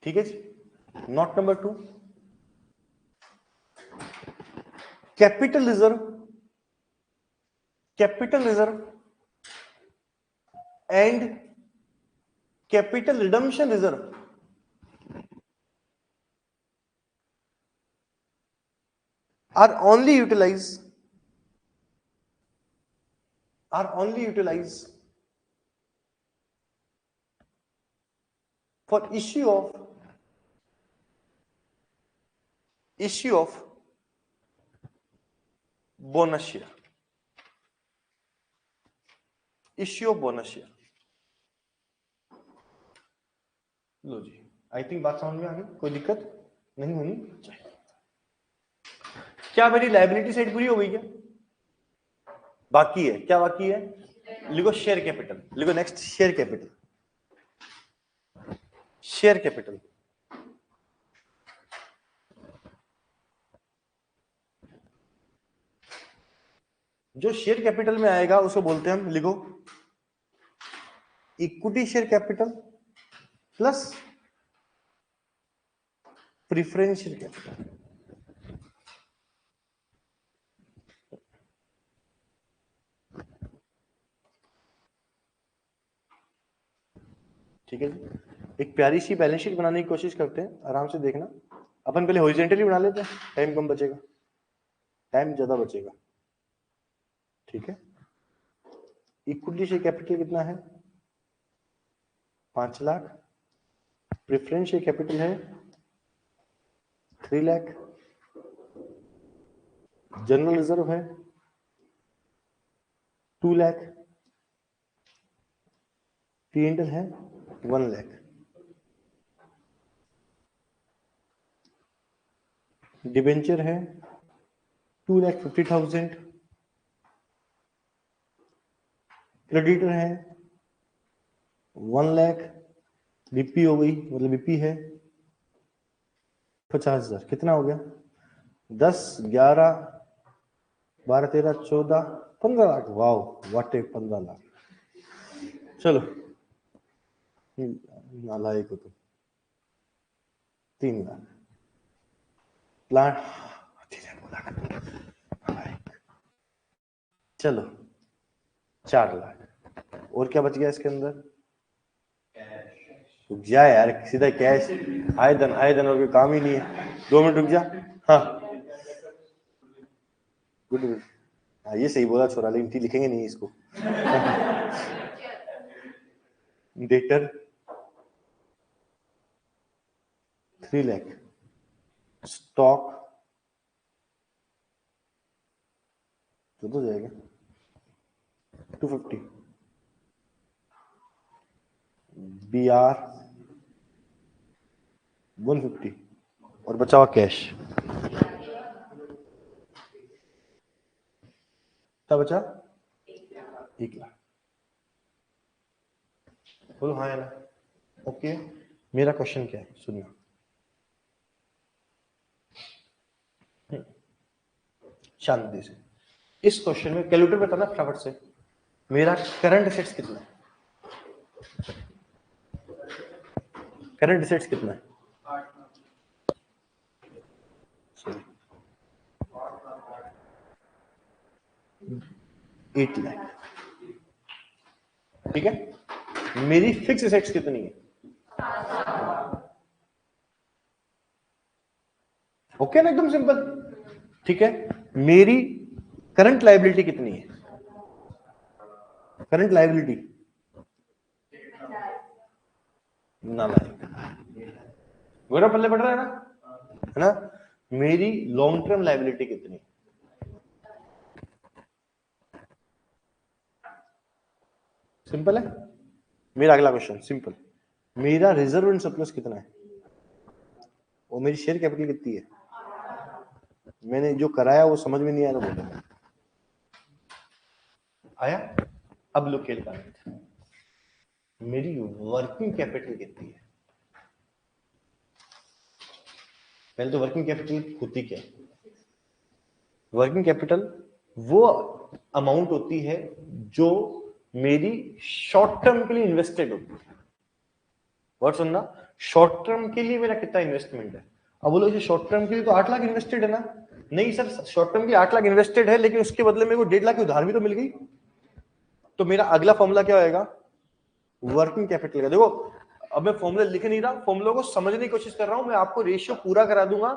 ठीक है जी। Note number 2 capital reserve and capital redemption reserve are only utilized for issue of bonus share। लो जी, आई थिंक बात समझ में आ गई, कोई दिक्कत नहीं होनी चाहिए। क्या मेरी लायबिलिटी साइड पूरी हो गई क्या? बाकी है, क्या बाकी है? लिखो शेयर कैपिटल। लिखो नेक्स्ट शेयर कैपिटल। जो शेयर कैपिटल में आएगा उसको बोलते हैं हम, लिखो equity share capital plus preference share capital. ठीक है जी। एक प्यारी सी बैलेंस शीट बनाने की कोशिश करते हैं, आराम से देखना। अपन पहले हॉरिजॉन्टली बना लेते हैं, टाइम कम बचेगा, टाइम ज्यादा बचेगा। ठीक है। इक्विटी शेयर कैपिटल कितना है? 5 लाख। प्रेफरेंस शेयर कैपिटल है 3 लाख। जनरल रिजर्व है 2 लाख। P&L है 1 लाख। डिबेंचर है 2,50,000। क्रेडिटर है 1 लाख। बीपी हो गई, मतलब बीपी है 50,000। कितना हो गया? 10, 11, 12, 13, 14, 15 लाख। वाओ, वाटे 15 लाख। चलो नालायक हो तुम। 3 लाख प्लांट। चलो 4 लाख। और क्या बच गया इसके अंदर? रुक जा यार, सीधा कैश। आए धन और कोई काम ही नहीं है। 2 मिनट रुक जा। हाँ गुड। हाँ ये सही बोला छोरा, लेकिन टी लिखेंगे नहीं इसको। डेटर 3 लाख। स्टॉक तो जाएगा 250। BR 150 और बचा हुआ कैश। क्या बचा? 1 लाख। बोलो हाँ या ना। ओके, मेरा क्वेश्चन क्या है सुनना। शांति से इस क्वेश्चन में कैलकुलेटर बताना फटाफट से, मेरा करंट एसेट्स कितना है? करंट एसेट्स कितना है? 8 लाख। ठीक है। मेरी फिक्स एसेट्स कितनी है? ओके ना, एकदम सिंपल। ठीक है, मेरी करंट लायबिलिटी कितनी है? करंट लायबिलिटी ना गोरा पल्ले पड़ रहा है ना? मेरी लॉन्ग टर्म लायबिलिटी कितनी है? सिंपल है। मेरा अगला क्वेश्चन सिंपल, मेरा रिजर्व एंड सरप्लस कितना है? और मेरी शेयर कैपिटल कितनी है? मैंने जो कराया वो समझ में नहीं आया तो बोलो। आया? अब लोग खेल का मेरी वर्किंग कैपिटल कितनी है? पहले तो वर्किंग कैपिटल होती क्या है? वर्किंग कैपिटल वो अमाउंट होती है जो मेरी शॉर्ट टर्म के लिए इन्वेस्टेड होती है। वर्ड सुनना, शॉर्ट टर्म के लिए मेरा कितना इन्वेस्टमेंट है? अब बोलो शॉर्ट टर्म के लिए तो 8 लाख इन्वेस्टेड है ना? नहीं सर, शॉर्ट टर्म के 8 लाख इन्वेस्टेड है, लेकिन उसके बदले मेरे को 1.5 लाख की उधार भी तो मिल गई। तो मेरा अगला फॉर्मूला क्या होएगा? वर्किंग कैपिटल का। देखो अब मैं फॉर्मूला लिख नहीं रहा, फॉर्मूला को समझने की कोशिश कर रहा हूं। मैं आपको रेशियो पूरा करा दूंगा।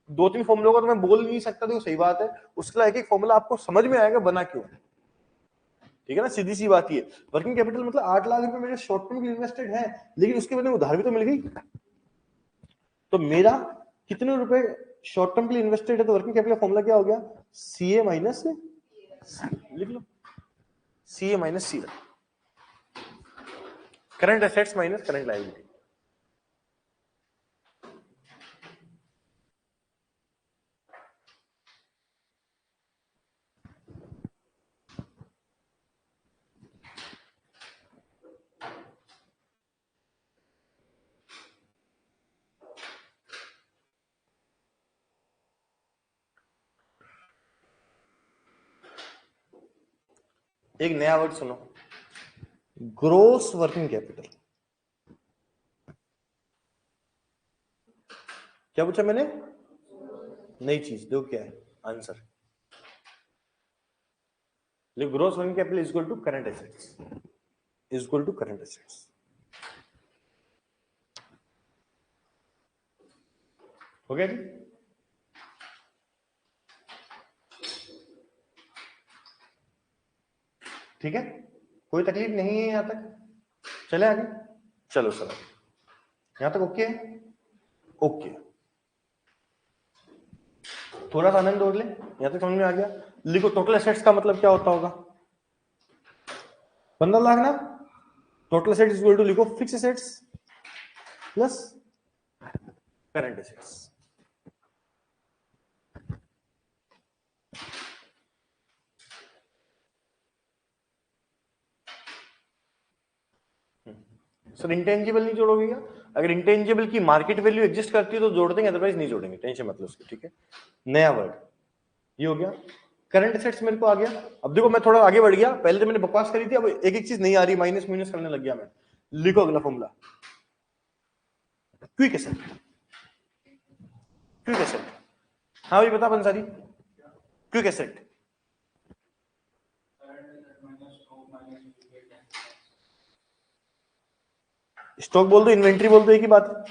2-3 फॉर्मूलों को तो मैं बोल नहीं सकता, देखो सही बात है, उसके लिए एक एक फॉर्मूला आपको समझ में आएगा बना क्यों। ठीक है ना, सीधी सी बात ये। वर्किंग कैपिटल मतलब 8 लाख रुपए मेरे शॉर्ट टर्म के इन्वेस्टेड है, लेकिन उसके बदले उधार भी तो मिल गई। तो मेरा कितने रुपए शॉर्ट टर्म के लिए इन्वेस्टेड है? तो वर्किंग कैपिटल फॉर्मूला क्या हो गया? सीए माइनस, लिख लो, CA minus C, current assets minus current liability. एक नया वर्ड सुनो, ग्रोस वर्किंग कैपिटल। क्या पूछा मैंने? नई चीज, देखो क्या है answer. Gross working capital is equal to current assets, is equal to current assets. हो गया जी? ठीक है, कोई तकलीफ नहीं है यहां तक? चले आगे, चलो सर यहां तक ओके है? ओके, थोड़ा सा आनंद और ले, यहां तक समझ में आ गया? लिखो टोटल एसेट्स का मतलब क्या होता होगा? 15 लाख ना? Total assets is equal to, लिखो fixed assets plus current assets. Sir intangible नहीं जोड़ोगे क्या? अगर इंटेंजिबल की मार्केट वैल्यू एग्जिस्ट करती है तो जोड़ देंगे, अदरवाइज नहीं जोड़ेंगे, टेंशन मतलब उसकी। ठीक है, नया वर्ड ये हो गया। करंट एसेट्स मेरे को आ गया। अब देखो मैं थोड़ा आगे बढ़ गया, पहले तो मैंने बकवास करी थी, अब एक एक चीज नहीं आ रही, माइनस माइनस करने लग गया मैं। लिखो अगला formula, quick asset. Quick asset, हाँ भाई बता बंसारी, क्विक एसेट। स्टॉक बोल दो, इन्वेंट्री बोल दो, एक ही बात है।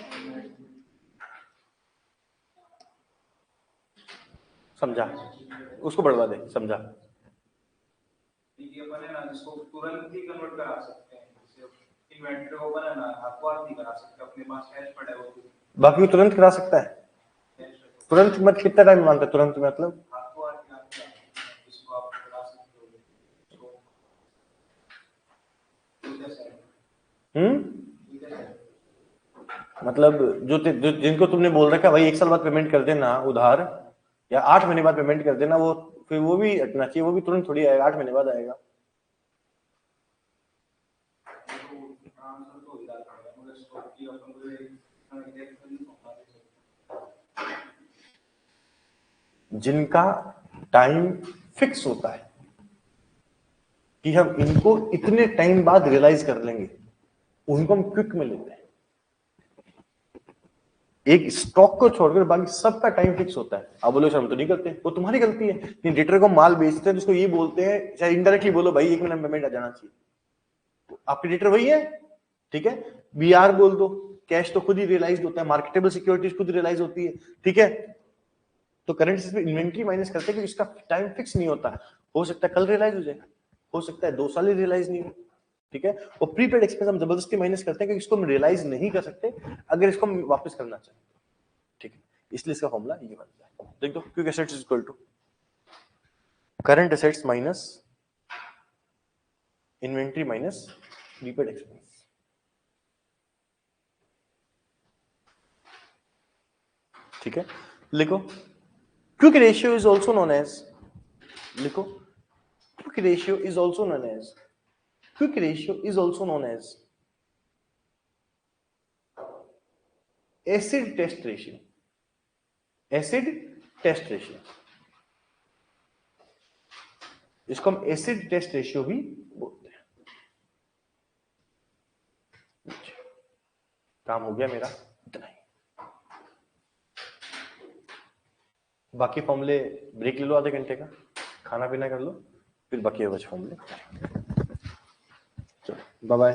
समझा? उसको बढ़वा दे, समझा? तुरंत ही कन्वर्ट करा सकते हैं, इन्वेंट्री को बनाना हाथों हाथ नहीं करा सकते, अपने पास कैश पड़ा है वो बाकी तुरंत करा सकता है। तुरंत मत कितना टाइम मांगता है तुरंत? मतलब हाथों हाथ इसको आप करा सकते हो। मतलब जो जिनको तुमने बोल रखा भाई 1 साल बाद पेमेंट कर देना उधार, या 8 महीने बाद पेमेंट कर देना, वो फिर वो भी हटना चाहिए, वो भी तुरंत थोड़ी आएगा, 8 महीने बाद आएगा। जिनका टाइम फिक्स होता है कि हम इनको इतने टाइम बाद रियलाइज कर लेंगे, उनको हम क्विक में लेते हैं। एक स्टॉक को छोड़कर बाकी सबका टाइम फिक्स होता है। आप बोलो हम तो नहीं करते, वो तुम्हारी गलती है। डिटेटर को माल बेचते हैं जिसको ये बोलते हैं, चाहे इनडायरेक्टली बोलो भाई 1 महीने में पेमेंट आ जाना चाहिए, तो आपके डिटेटर वही है। ठीक है, बीआर बोल दो, कैश तो खुद ही रियलाइज होता है, मार्केटेबल सिक्योरिटीज खुद रियलाइज होती है। ठीक है, तो करंट एसेट्स में इन्वेंट्री माइनस करते हैं क्योंकि इसका टाइम फिक्स नहीं होता, हो सकता है कल रियलाइज हो जाए, हो सकता है 2 साल ही रियलाइज नहीं हो, ठीक है। और प्रीपेड एक्सपेंस हम जबरदस्ती माइनस करते हैं क्योंकि इसको हम रियलाइज नहीं कर सकते अगर इसको हम वापस करना चाहें, ठीक है। इसलिए इसका फॉर्मूला ये बनता है, देख दो, quick assets is equal to current assets minus inventory minus prepaid expense. ठीक है, लिखो quick ratio is also known as, लिखो quick ratio is also known as, quick ratio is also known as acid test ratio, acid test ratio, इसको हम acid test ratio भी बोलते हैं। काम हो गया मेरा इतना ही, बाकी फॉर्मूले ब्रेक ले लो आधे घंटे का, खाना पीना कर लो, फिर बाकी बचे फॉर्मूले। चलो बाय बाय।